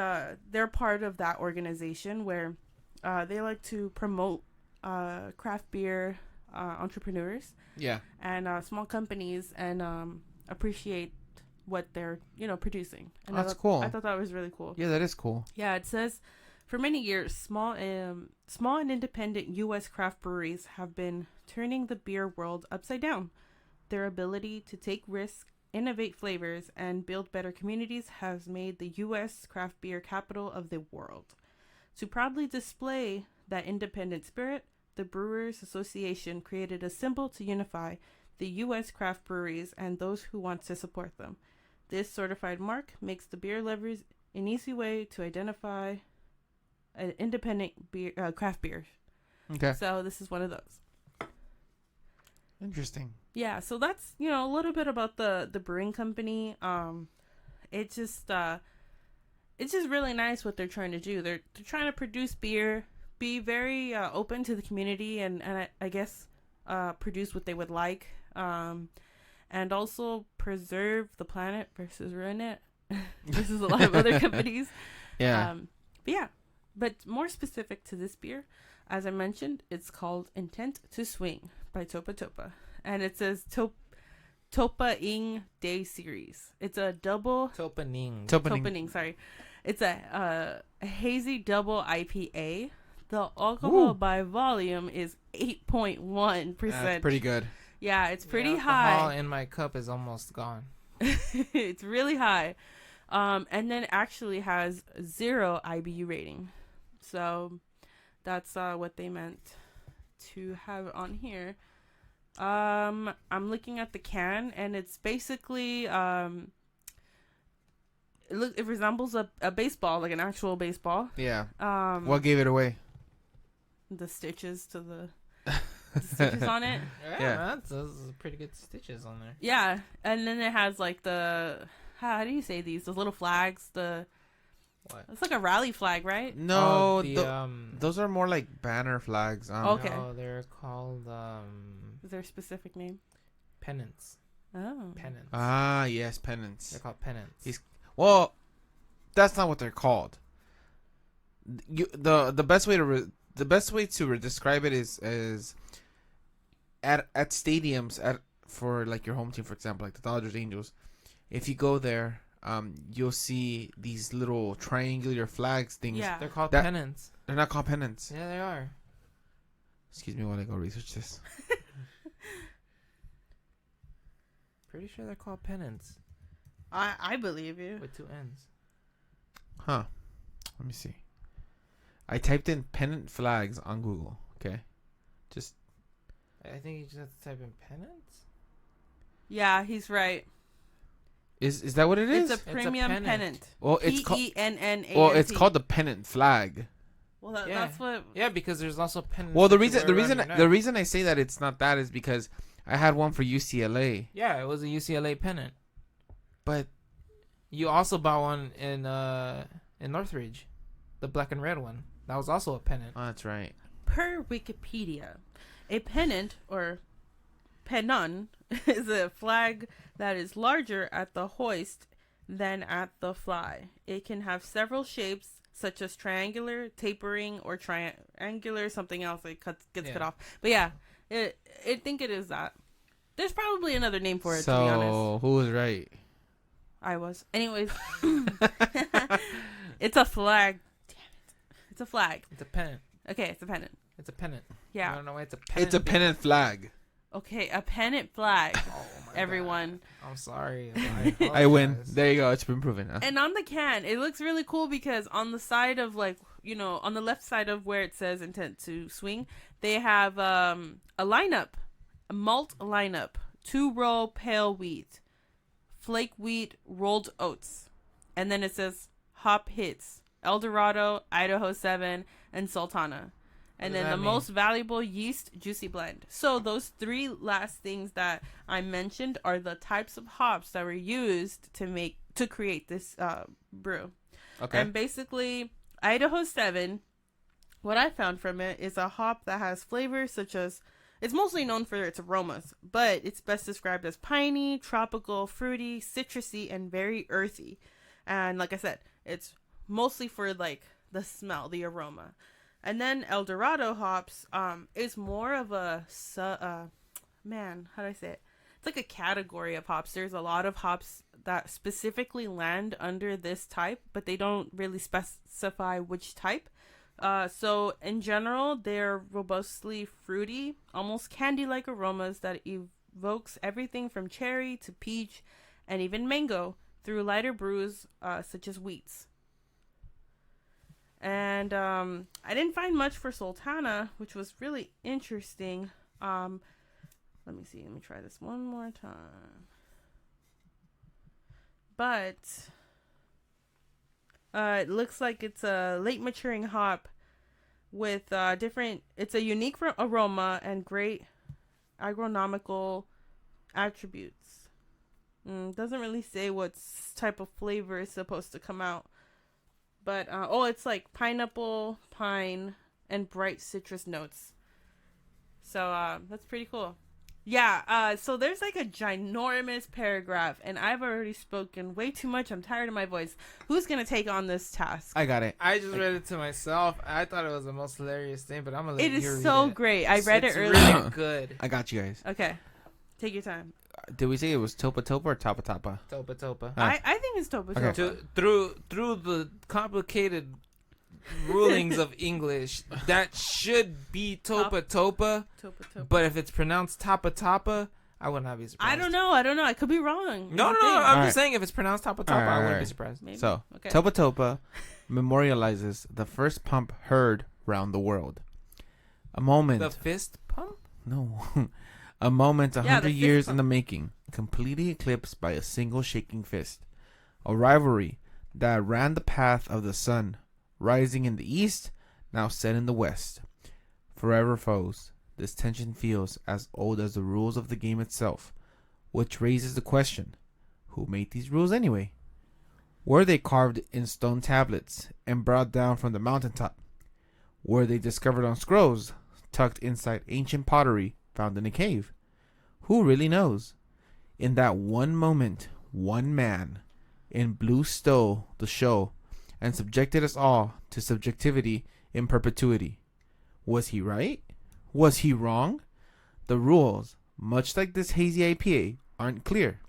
they're part of that organization where they like to promote craft beer entrepreneurs. Yeah. And small companies, and appreciate what they're producing. And That's cool. I thought that was really cool. Yeah, that is cool. Yeah, it says, for many years, small and independent U.S. craft breweries have been turning the beer world upside down. Their ability to take risks, innovate flavors, and build better communities has made the U.S. craft beer capital of the world. To proudly display that independent spirit, the Brewers Association created a symbol to unify the U.S. craft breweries and those who want to support them. This certified mark makes the beer lovers an easy way to identify an independent beer, craft beers. Okay. So this is one of those. Interesting. Yeah, so that's, a little bit about the brewing company. It's just really nice what they're trying to do. They're trying to produce beer, be very open to the community, and I guess produce what they would like, and also preserve the planet versus ruin it. Versus a lot of other companies. Yeah. But more specific to this beer, as I mentioned, it's called Intent to Swing by Topa, and it says Topa Ing Day Series. It's a double Topening. Sorry, it's a hazy double IPA. The alcohol by volume is 8.1%. That's pretty good. Yeah, it's pretty the high. alcohol in my cup is almost gone. It's really high. And then actually has 0 IBU rating. So that's what they meant to have on here. I'm looking at the can, and it's basically it resembles a baseball, like an actual baseball. Yeah. What gave it away? The stitches to the stitches on it. Yeah. Those pretty good stitches on there. Yeah, and then it has like how do you say these? Those little flags. What? It's like a rally flag, right? No, those are more like banner flags. Okay. No, they're called Is there a specific name? pennants. Oh. Pennants. Ah, yes, pennants. They're called pennants. Well, that's not what they're called. the best way to describe it is at stadiums for like your home team, for example, like the Dodgers, Angels. If you go there, you'll see these little triangular flags things. Yeah. They're called pennants. They're not called pennants. Yeah, they are. Excuse me while I go research this. Pretty sure they're called pennants. I believe you. With 2 N's. Huh. Let me see. I typed in pennant flags on Google. Okay. Just. I think you just have to type in pennants. Yeah, he's right. Is that what it is? It's a premium pennant. Well, it's called PENNANT. Well, it's called the pennant flag. Well, that's what. Yeah, because there's also pennants. Well, the reason I say that it's not that is because I had one for UCLA. Yeah, it was a UCLA pennant. But you also bought one in Northridge, the black and red one. That was also a pennant. Oh, that's right. Per Wikipedia, a pennant or pennon is a flag that is larger at the hoist than at the fly. It can have several shapes, such as triangular, tapering, or triangular something else that gets cut off. But yeah, I think it is that. There's probably another name for it, to be honest. So, who was right? I was. Anyways. It's a flag. Damn it. It's a flag. It's a pennant. Okay, it's a pennant. It's a pennant. Yeah. I don't know why it's a pennant. It's a pennant flag. Okay, a pennant flag. Oh my everyone. God. I'm sorry. I win. There you go. It's been proven. Huh? And on the can, it looks really cool because on the side of on the left side of where it says intent to swing, they have a lineup, a malt lineup, 2-row pale wheat, flake wheat, rolled oats. And then it says hop hits, El Dorado, Idaho 7, and Sultana. And then the most valuable yeast juicy blend. So those 3 last things that I mentioned are the types of hops that were used to create this brew. Okay. And basically, Idaho 7, what I found from it is a hop that has flavors such as, it's mostly known for its aromas, but it's best described as piney, tropical, fruity, citrusy, and very earthy. And like I said, it's mostly for like the smell, the aroma. And then El Dorado hops is more of a how do I say it? It's like a category of hops. There's a lot of hops that specifically land under this type, but they don't really specify which type. So in general, they're robustly fruity, almost candy-like aromas that evokes everything from cherry to peach and even mango through lighter brews such as wheats. And I didn't find much for Sultana, which was really interesting. Let me see. Let me try this one more time. But it looks like it's a late maturing hop with it's a unique aroma and great agronomical attributes. Doesn't really say what type of flavor is supposed to come out. But, it's like pineapple, pine, and bright citrus notes. So, that's pretty cool. Yeah, so there's like a ginormous paragraph, and I've already spoken way too much. I'm tired of my voice. Who's going to take on this task? I got it. I just read it to myself. I thought it was the most hilarious thing, but I'm going to let you read it. It is so great. I read it earlier. It's really good. I got you guys. Okay. Take your time. Did we say it was Topa Topa or Topa Topa? Topa. I think it's Topa Topa. Okay. Through the complicated rulings of English, that should be Topa Topa. But if it's pronounced Topa Topa, I would not be surprised. I don't know. I could be wrong. No. I'm just saying if it's pronounced Topa Topa, I wouldn't be surprised. Maybe. So, okay. Topa Topa memorializes the first pump heard round the world. A moment. The fist pump? No. A moment 100 years pump. in the making, completely eclipsed by a single shaking fist. A rivalry that ran the path of the sun, rising in the east, now set in the west. Forever foes, this tension feels as old as the rules of the game itself, which raises the question, who made these rules anyway? Were they carved in stone tablets and brought down from the mountaintop? Were they discovered on scrolls, tucked inside ancient pottery found in a cave? Who really knows? In that one moment, one man in blue stole the show and subjected us all to subjectivity in perpetuity. Was he right? Was he wrong? The rules, much like this hazy IPA, aren't clear.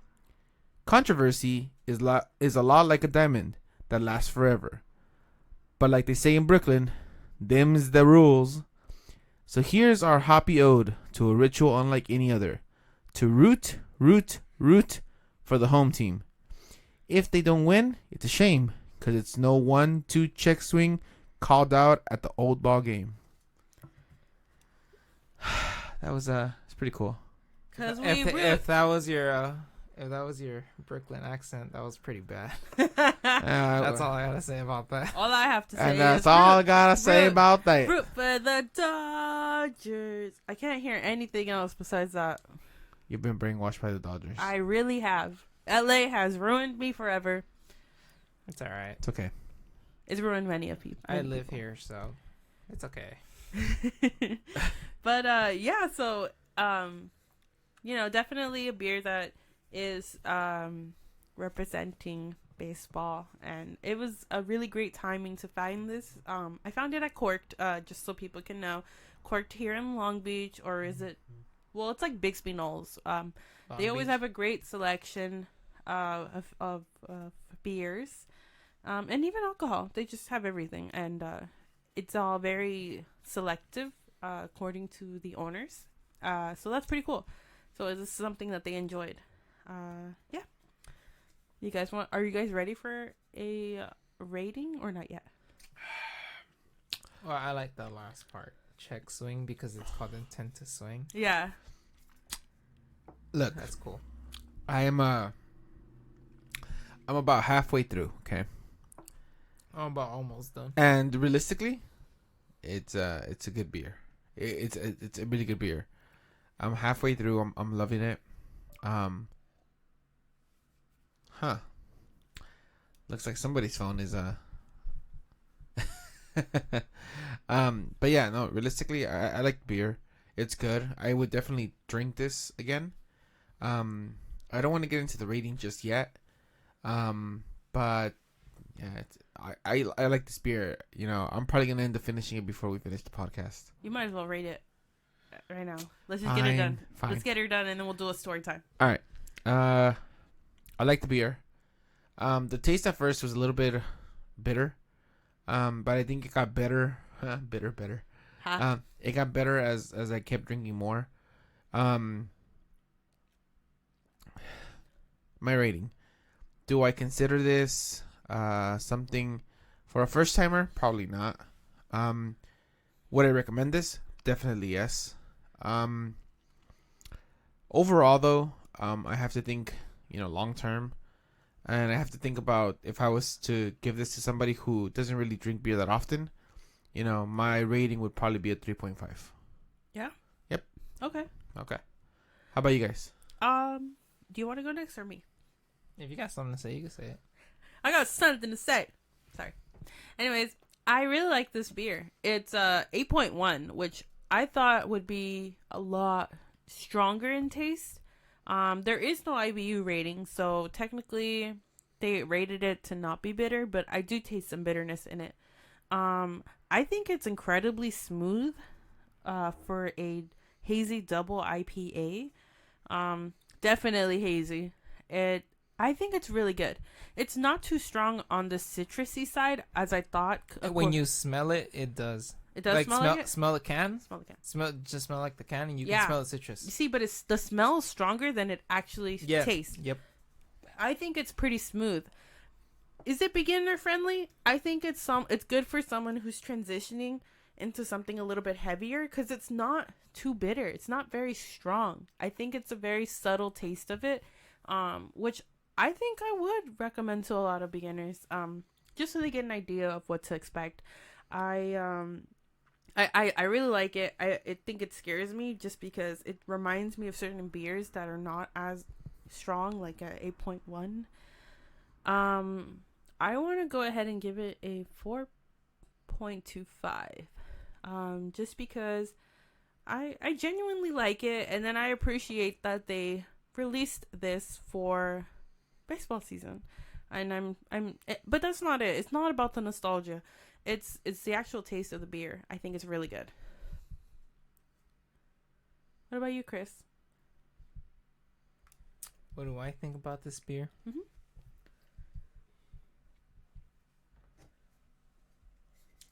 Controversy is a lot like a diamond that lasts forever. But like they say in Brooklyn, them's the rules. So here's our hoppy ode to a ritual unlike any other. To root for the home team. If they don't win, it's a shame, because it's no 1-2 check swing called out at the old ball game. That was it's pretty cool. If that was your Brooklyn accent, that was pretty bad. That's all I gotta say about that. All I have to say and that's all I gotta say about that. Root for the Dodgers. I can't hear anything else besides that. You've been brainwashed by the Dodgers. I really have. LA has ruined me forever. It's all right. It's okay. It's ruined many of people. I live here, so it's okay. But yeah, so definitely a beer that is representing baseball, and it was a really great timing to find this. I found it at Corked, just so people can know. Corked here in Long Beach, or is it? Well, it's like Bixby Knolls. They always have a great selection of beers, and even alcohol. They just have everything, and it's all very selective according to the owners. So that's pretty cool. So this is something that they enjoyed. Yeah. Are you guys ready for a rating or not yet? Well, I like the last part. Check swing, because it's called intent to swing. Yeah. Look, that's cool. I'm about halfway through, okay? I'm about almost done. And realistically, it's a good beer. It's a really good beer. I'm halfway through. I'm loving it. Looks like somebody's phone is but yeah, no, realistically, I like beer. It's good. I would definitely drink this again. I don't want to get into the rating just yet. But yeah, I like this beer. I'm probably gonna end up finishing it before we finish the podcast. You might as well rate it right now. Let's just get it done. Fine. Let's get her done, and then we'll do a story time. All right. I like the beer. The taste at first was a little bit bitter. But I think it got better. Better. Huh? It got better as I kept drinking more. My rating. Do I consider this something for a first timer? Probably not. Would I recommend this? Definitely yes. Overall though, I have to think, long term. And I have to think about if I was to give this to somebody who doesn't really drink beer that often, my rating would probably be a 3.5. Yeah? Yep. Okay. How about you guys? Do you want to go next or me? If you got something to say, you can say it. I got something to say. Sorry. Anyways, I really like this beer. It's 8.1, which I thought would be a lot stronger in taste. There is no IBU rating, so technically they rated it to not be bitter, but I do taste some bitterness in it. I think it's incredibly smooth for a hazy double IPA. Definitely hazy. I think it's really good. It's not too strong on the citrusy side as I thought. When you smell it, it does. It does smell like it? Smell the can? Smell the can. Smell like the can, and you can smell the citrus. You see, but the smell is stronger than it actually tastes. Yep. I think it's pretty smooth. Is it beginner friendly? I think it's good for someone who's transitioning into something a little bit heavier, because it's not too bitter. It's not very strong. I think it's a very subtle taste of it, which I think I would recommend to a lot of beginners, just so they get an idea of what to expect. I really like it. I think it scares me just because it reminds me of certain beers that are not as strong, like a 8.1. I want to go ahead and give it a 4.25. Just because I genuinely like it, and then I appreciate that they released this for baseball season. and but that's not it. It's not about the nostalgia. It's the actual taste of the beer. I think it's really good. What about you, Chris? What do I think about this beer? Mm-hmm.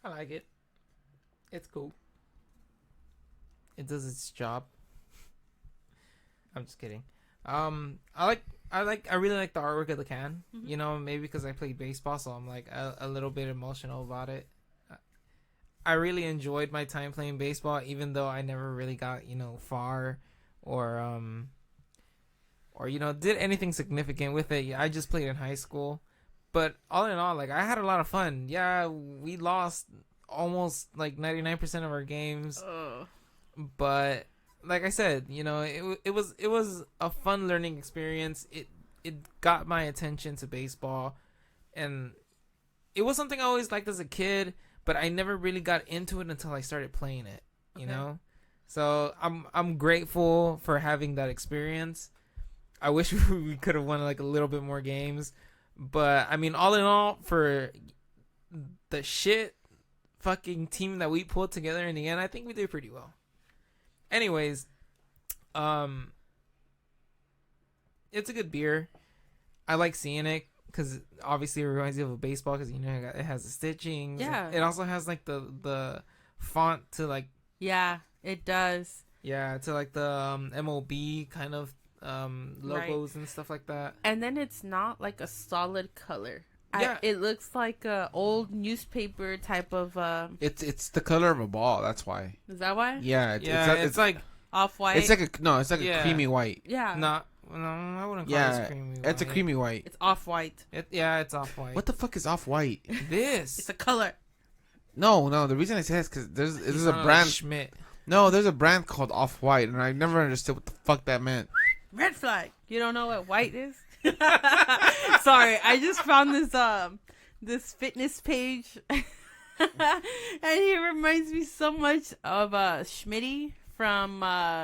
I like it. It's cool. It does its job. I'm just kidding. I really like the artwork of the can. Mm-hmm. You know, maybe because I played baseball, so I'm like a little bit emotional about it. I really enjoyed my time playing baseball, even though I never really got, far or did anything significant with it. I just played in high school. But all in all, like, I had a lot of fun. Yeah, we lost almost like 99% of our games. But like I said, it was a fun learning experience. It got my attention to baseball, and it was something I always liked as a kid, but I never really got into it until I started playing it, you know? So I'm grateful for having that experience. I wish we could have won like a little bit more games. But, I mean, all in all, for the shit fucking team that we pulled together in the end, I think we did pretty well. Anyways, it's a good beer. I like seeing it because obviously it reminds you of a baseball because, it has the stitching. Yeah. It also has, like, the font to, like... Yeah, it does. Yeah, to, like, the MLB kind of logos and stuff like that. And then it's not like a solid color. Yeah. It looks like a old newspaper type of It's the color of a ball, that's why. Is that why? Yeah, It's like off-white. it's like a creamy white. Yeah. no, I wouldn't call it creamy white. It's a creamy white. It's off-white. It's off-white. What the fuck is off-white? This? It's a color. No, the reason I say it's because there's a brand. Schmidt. No, there's a brand called Off-White, and I never understood what the fuck that meant. Red flag. You don't know what white is? Sorry, I just found this fitness page, and he reminds me so much of Schmitty from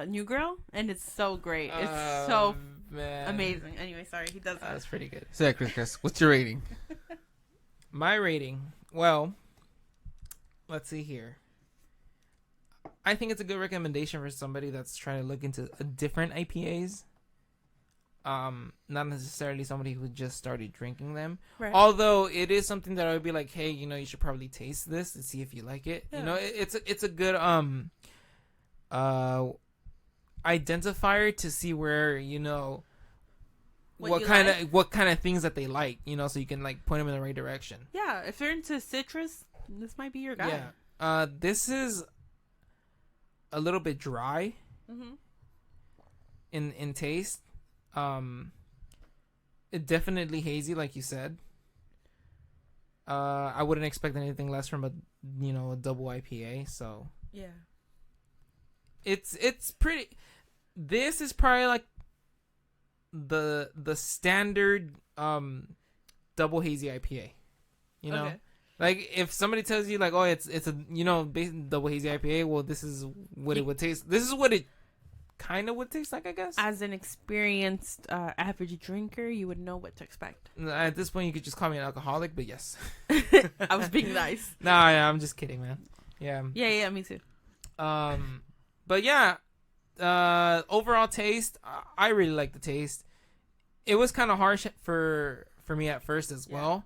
New Girl, and it's so great. It's so amazing. Anyway, sorry, he does that. That's pretty good. So yeah, Chris, what's your rating? My rating. Well, let's see here. I think it's a good recommendation for somebody that's trying to look into different IPAs. Not necessarily somebody who just started drinking them. Right. Although it is something that I would be like, hey, you should probably taste this and see if you like it. Yeah. It's a good identifier to see where what kind of things that they like, so you can like point them in the right direction. Yeah, if you're into citrus, this might be your guy. Yeah. This is a little bit dry in taste. It definitely hazy, like you said. I wouldn't expect anything less from a double IPA. So yeah, it's pretty. This is probably like the standard double hazy IPA. Okay. Like if somebody tells you like, oh, it's a double hazy IPA, well, this is what it would taste. This is what it kind of would taste like, I guess. As an experienced average drinker, you would know what to expect. At this point, you could just call me an alcoholic, but yes. I was being nice. Nah, yeah, I'm just kidding, man. Yeah. Yeah, me too. But yeah, overall taste, I really like the taste. It was kind of harsh for me at first as well.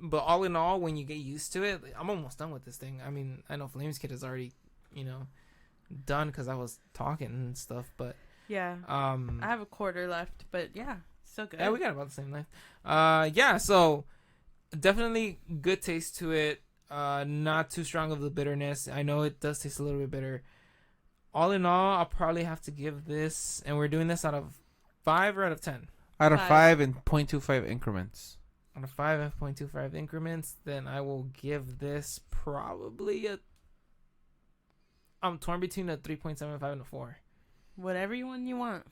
But all in all, when you get used to it, I'm almost done with this thing. I mean, I know Flames Kid is already, done because I was talking and stuff, but yeah, I have a quarter left, but yeah, so good. Yeah, we got about the same length. Yeah, so definitely good taste to it. Not too strong of the bitterness. I know it does taste a little bit bitter. All in all, I'll probably have to give this, and we're doing this out of 5 or out of 10? Out of 5 in 0.25 increments. Out of 5 and 0.25 increments, then I will give this probably I'm torn between a 3.75 and a 4. Whatever you want.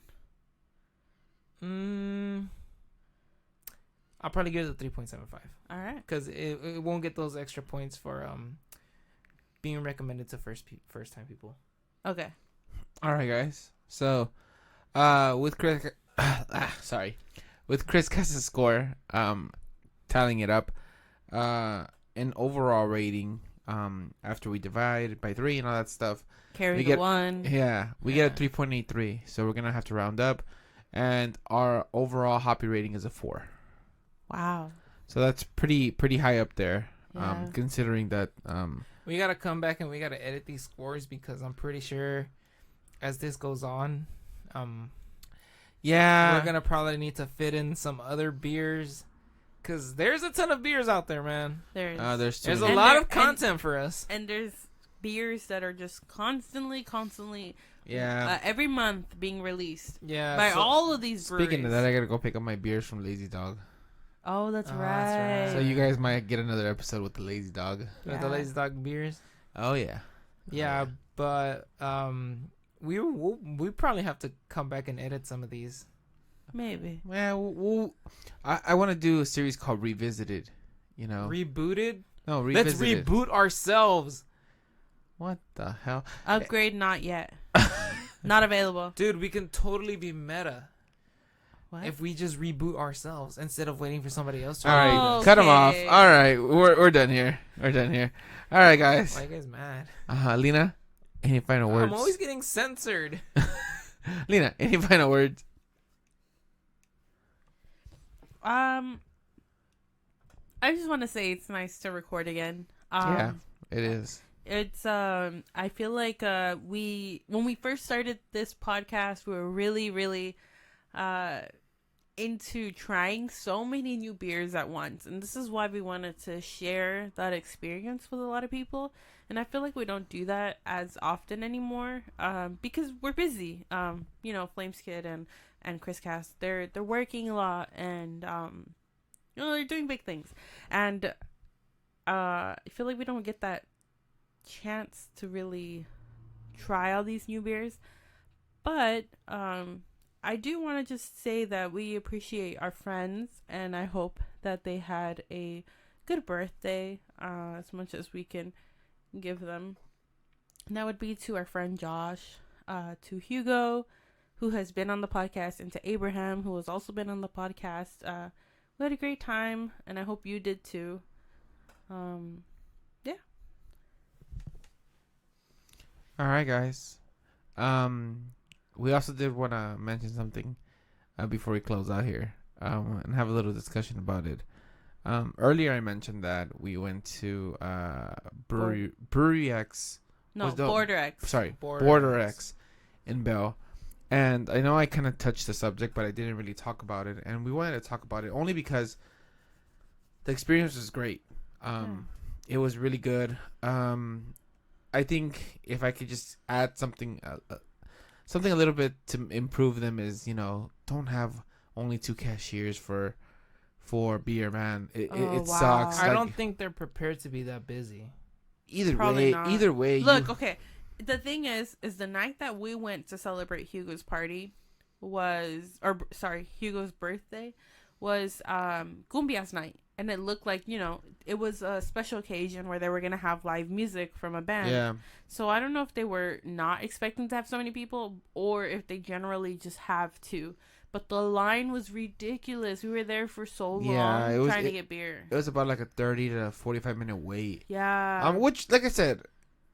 I'll probably give it a 3.75. All right. Because it won't get those extra points for being recommended to first time people. Okay. All right, guys. So, with Chris, with Chris Cass's score, tallying it up, an overall rating, after we divide by 3 and all that stuff, Carry we the get 1. Yeah, we get a 3.83. So we're gonna have to round up, and our overall hoppy rating is a 4. Wow. So that's pretty high up there. Yeah. Considering that we gotta come back and we gotta edit these scores because I'm pretty sure as this goes on, we're gonna probably need to fit in some other beers because there's a ton of beers out there, man. There's a lot of content for us, and there's beers that are just constantly yeah, every month being released by all of these breweries. Speaking of that, I gotta go pick up my beers from Lazy Dog. Oh, that's right. That's right. So you guys might get another episode with the Lazy Dog. The Lazy Dog beers. Oh yeah. Yeah, but we probably have to come back and edit some of these. Maybe. Yeah, I want to do a series called Revisited. You know, Rebooted. No, Revisited. Let's reboot ourselves. What the hell? Upgrade not yet. Not available. Dude, we can totally be meta. What? If we just reboot ourselves instead of waiting for somebody else to All right, reboot us. cut them off. All right, we're done here. We're done here. All right, guys. Why are you guys mad? Leena, any final words? I'm always getting censored. Leena, any final words? I just want to say it's nice to record again. Yeah, it is. It's I feel like when we first started this podcast, we were really into trying so many new beers at once, and this is why we wanted to share that experience with a lot of people. And I feel like we don't do that as often anymore, because we're busy. Flames Kid and Chris Cass, they're working a lot, and they're doing big things, and I feel like we don't get that chance to really try all these new beers. But I do want to just say that we appreciate our friends, and I hope that they had a good birthday, as much as we can give them. And that would be to our friend Josh, to Hugo, who has been on the podcast, and to Abraham, who has also been on the podcast. We had a great time, and I hope you did too. Yeah. All right, guys. We also did want to mention something before we close out here, and have a little discussion about it. Earlier, I mentioned that we went to Brewery X. No, Border X. Sorry, Border X in Bell. And I know I kind of touched the subject, but I didn't really talk about it. And we wanted to talk about it only because the experience was great. It was really good. I think if I could just add something a little bit to improve them is, don't have only 2 cashiers for beer, man. It sucks. I don't think they're prepared to be that busy. Either way. Look, okay. The thing is the night that we went to celebrate Hugo's Hugo's birthday was Cumbia's night. And it looked like, it was a special occasion where they were going to have live music from a band. Yeah. So I don't know if they were not expecting to have so many people, or if they generally just have to. But the line was ridiculous. We were there for so long trying to get beer. It was about like a 30 to 45 minute wait. Yeah. Which, like I said,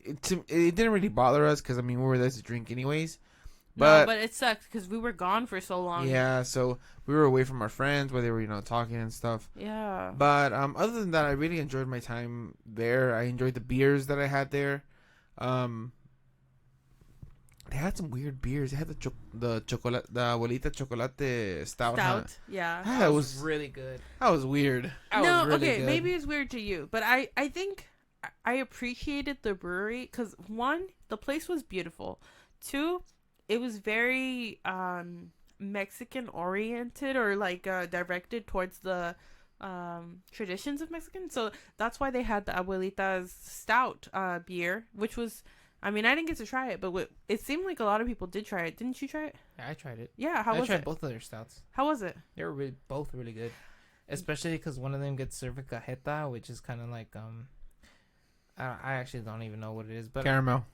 it didn't really bother us because, we were there to drink anyways. But it sucked because we were gone for so long. Yeah, so we were away from our friends where they were, talking and stuff. Yeah. But other than that, I really enjoyed my time there. I enjoyed the beers that I had there. They had some weird beers. They had the Abuelita Chocolate Stout. Yeah. That was really good. That was weird. Good. Maybe it's weird to you, but I think I appreciated the brewery because, 1, the place was beautiful. 2, it was very Mexican oriented, or like directed towards the traditions of Mexican. So that's why they had the Abuelita's Stout beer, which was, I didn't get to try it, but it seemed like a lot of people did try it. Didn't you try it? Yeah, I tried it. Yeah, how was it? I tried both of their stouts. How was it? They were both really good, especially because one of them gets served with cajeta, which is kind of like I actually don't even know what it is, but caramel.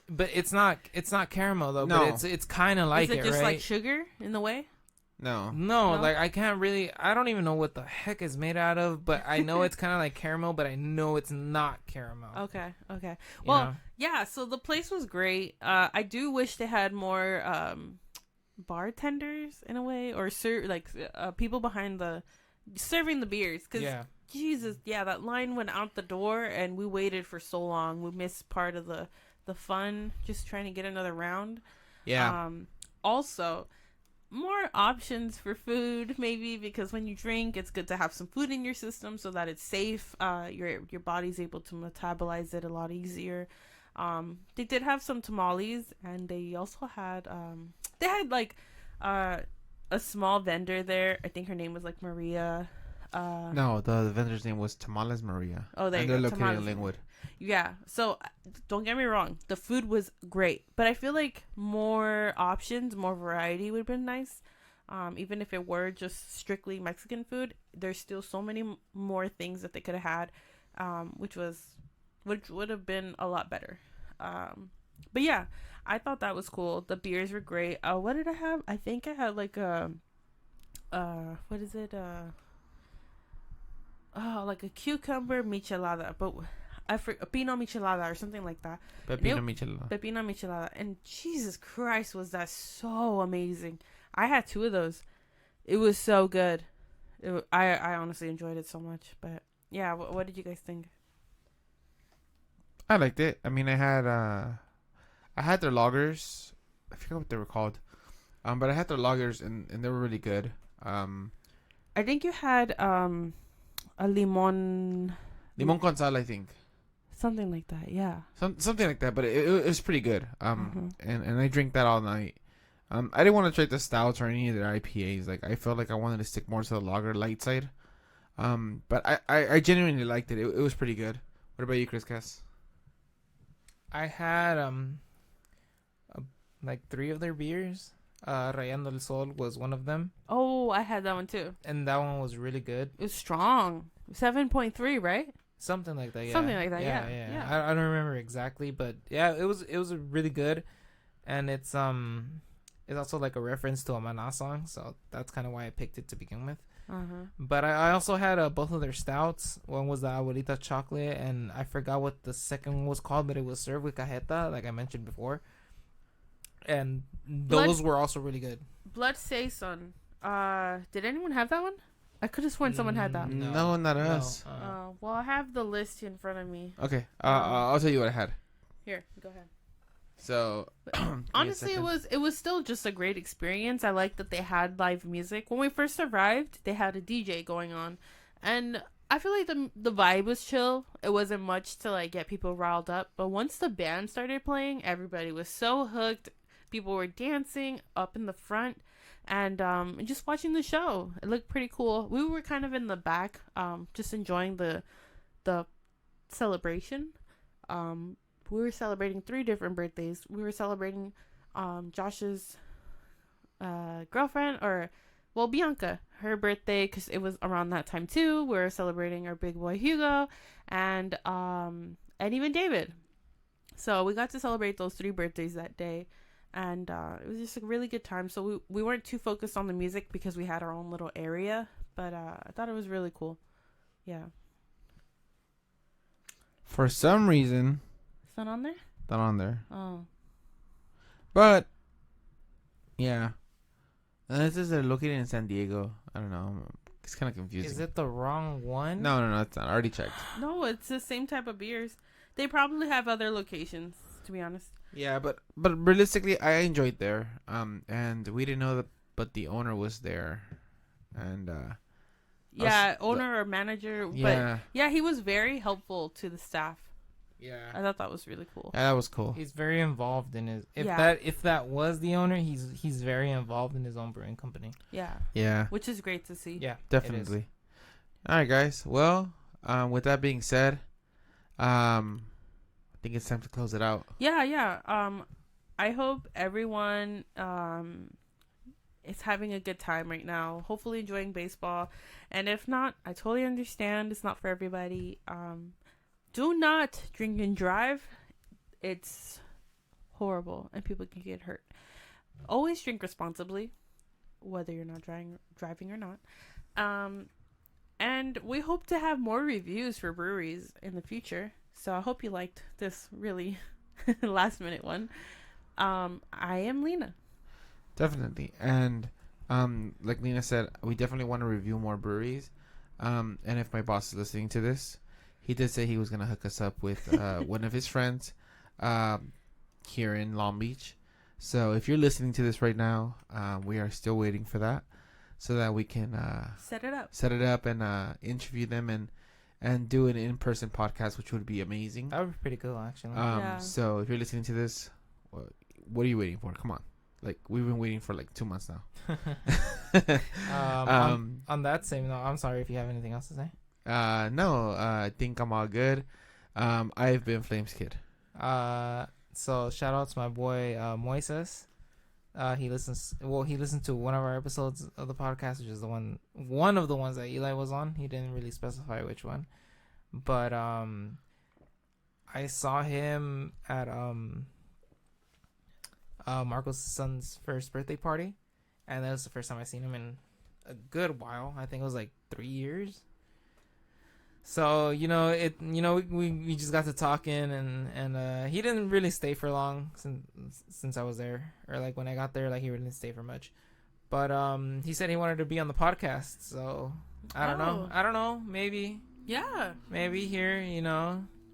But it's not caramel though. No. But it's kind of like is it just right? like sugar in the way? No. No, like I can't really. I don't even know what the heck it's made out of, but I know it's kind of like caramel, but I know it's not caramel. Okay. Well, You know? yeah. So the place was great. I do wish they had more bartenders in a way, or people behind the serving the beers. Cause Jesus, yeah, that line went out the door, and we waited for so long. We missed part of the fun, just trying to get another round. Yeah. Also, more options for food, maybe, because when you drink, it's good to have some food in your system so that it's safe. Your body's able to metabolize it a lot easier. They did have some tamales, and they also had like a small vendor there. I think her name was like Maria. No, the vendor's name was Tamales Maria. Oh, there you go. And they're located Tamales. in Linwood. Yeah, so don't get me wrong, the food was great, but I feel like more options, more variety would have been nice. Even if it were just strictly Mexican food, there's still so many more things that they could have had, which would have been a lot better. But yeah, I thought that was cool. The beers were great. What did I have? I think I had like what is it? Like a cucumber michelada, but a Pino Michelada or something like that. Pepino Michelada. Pepino Michelada. And Jesus Christ, was that so amazing. I had 2 of those. It was so good. I honestly enjoyed it so much. But yeah, what did you guys think? I liked it. I mean, I had their lagers. I forget what they were called. But I had their lagers, and they were really good. I think you had a limon con sal, I think. Something like that, yeah. Something like that, but it was pretty good. And I drank that all night. I didn't want to try the stouts or any of their IPAs. Like, I felt like I wanted to stick more to the lager light side. But I genuinely liked it. It was pretty good. What about you, Chris Cass? I had like 3 of their beers. Rayando el Sol was one of them. Oh, I had that one too. And that one was really good. It was strong. 7.3, right? Something like that, yeah. Something like that, yeah. I don't remember exactly, but yeah, it was really good, and it's also like a reference to a Maná song, so that's kind of why I picked it to begin with. But I also had both of their stouts. One was the Abuelita chocolate, and I forgot what the second one was called, but it was served with cajeta, like I mentioned before, and those were also really good. Blood Saison. Did anyone have that one? I could have sworn someone had that. No, not us. Well, I have the list in front of me. Okay. I'll tell you what I had. Here, go ahead. So, honestly, it was still just a great experience. I liked that they had live music. When we first arrived, they had a DJ going on, and I feel like the vibe was chill. It wasn't much to like get people riled up, but once the band started playing, everybody was so hooked. People were dancing up in the front. And just watching the show, it looked pretty cool. We were kind of in the back, just enjoying the celebration. We were celebrating 3 different birthdays. We were celebrating Josh's girlfriend, Bianca, her birthday, because it was around that time too. We were celebrating our big boy Hugo, and even David. So we got to celebrate those 3 birthdays that day. And it was just a really good time. So we weren't too focused on the music because we had our own little area. But I thought it was really cool. Yeah. For some reason... It's not on there? Not on there. Oh. But, yeah. This is located in San Diego. I don't know. It's kind of confusing. Is it the wrong one? No, it's not. I already checked. No, it's the same type of beers. They probably have other locations, to be honest. Yeah, but realistically, I enjoyed there. And we didn't know that, but the owner was there, and owner or manager. Yeah, but yeah, he was very helpful to the staff. Yeah, I thought that was really cool. Yeah, that was cool. He's very involved in his. If that was the owner, he's very involved in his own brewing company. Yeah, which is great to see. Yeah, definitely. All right, guys. Well, with that being said, I think it's time to close it out. Yeah. I hope everyone is having a good time right now. Hopefully enjoying baseball. And if not, I totally understand. It's not for everybody. Do not drink and drive. It's horrible and people can get hurt. Always drink responsibly. whether you're not driving or not. And we hope to have more reviews for breweries in the future. So I hope you liked this really last minute one. I am Leena. Definitely. And like Leena said, we definitely want to review more breweries. And if my boss is listening to this, he did say he was going to hook us up with one of his friends here in Long Beach. So if you're listening to this right now, we are still waiting for that so that we can set it up and interview them and do an in-person podcast, which would be amazing. That would be pretty cool, actually. So if you're listening to this, what are you waiting for? Come on. Like, we've been waiting for like 2 months now. On that same note, I'm sorry if you have anything else to say. No, I think I'm all good. I've been Flames Kid. So shout out to my boy Moises. He listened to one of our episodes of the podcast, which is one of the ones that Eli was on. He didn't really specify which one, but I saw him at Marco's son's first birthday party, and that was the first time I seen him in a good while. I think it was like 3 years. So we just got to talking, and he didn't really stay for long since I was there, or like when I got there, like he didn't stay for much. But he said he wanted to be on the podcast, so I don't know, maybe here.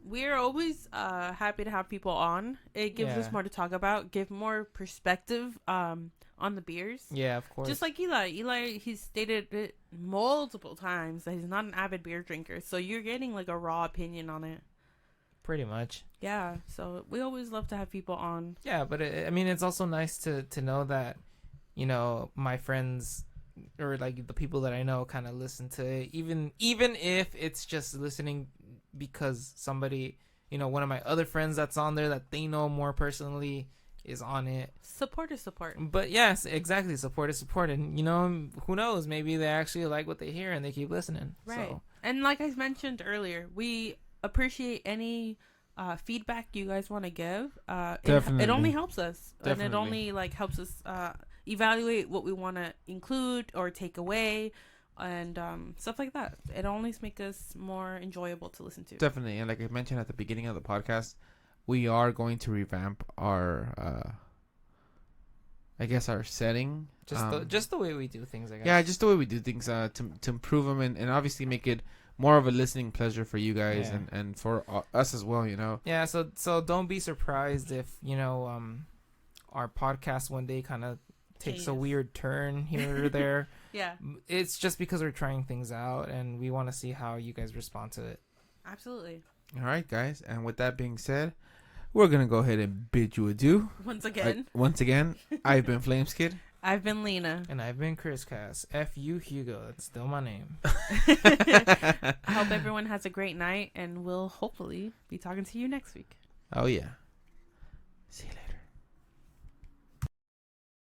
We're always happy to have people on. It gives us more to talk about, give more perspective on the beers. Yeah, of course. Just like Eli, he's stated it multiple times that he's not an avid beer drinker, so you're getting like a raw opinion on it. Pretty much. Yeah, so we always love to have people on. Yeah, but it's also nice to know that, my friends or like the people that I know kind of listen to it, even if it's just listening because somebody, one of my other friends that's on there that they know more personally is on it. Support is support. But yes, exactly. Support is support. And, who knows? Maybe they actually like what they hear and they keep listening. Right. So. And like I mentioned earlier, we appreciate any feedback you guys want to give. Definitely. It only helps us. Definitely. And it only helps us evaluate what we want to include or take away and stuff like that. It only makes us more enjoyable to listen to. Definitely. And like I mentioned at the beginning of the podcast, we are going to revamp our, our setting. Just the way we do things, I guess. Yeah, just the way we do things to improve them and obviously make it more of a listening pleasure for you guys and for us as well, Yeah, so don't be surprised if, our podcast one day kind of takes a weird turn here or there. Yeah. It's just because we're trying things out and we want to see how you guys respond to it. Absolutely. All right, guys. And with that being said, we're going to go ahead and bid you adieu. Once again, I've been Flames Kid. I've been Leena. And I've been Chris Cass. F.U. Hugo. That's still my name. I hope everyone has a great night, and we'll hopefully be talking to you next week. Oh, yeah. See you later.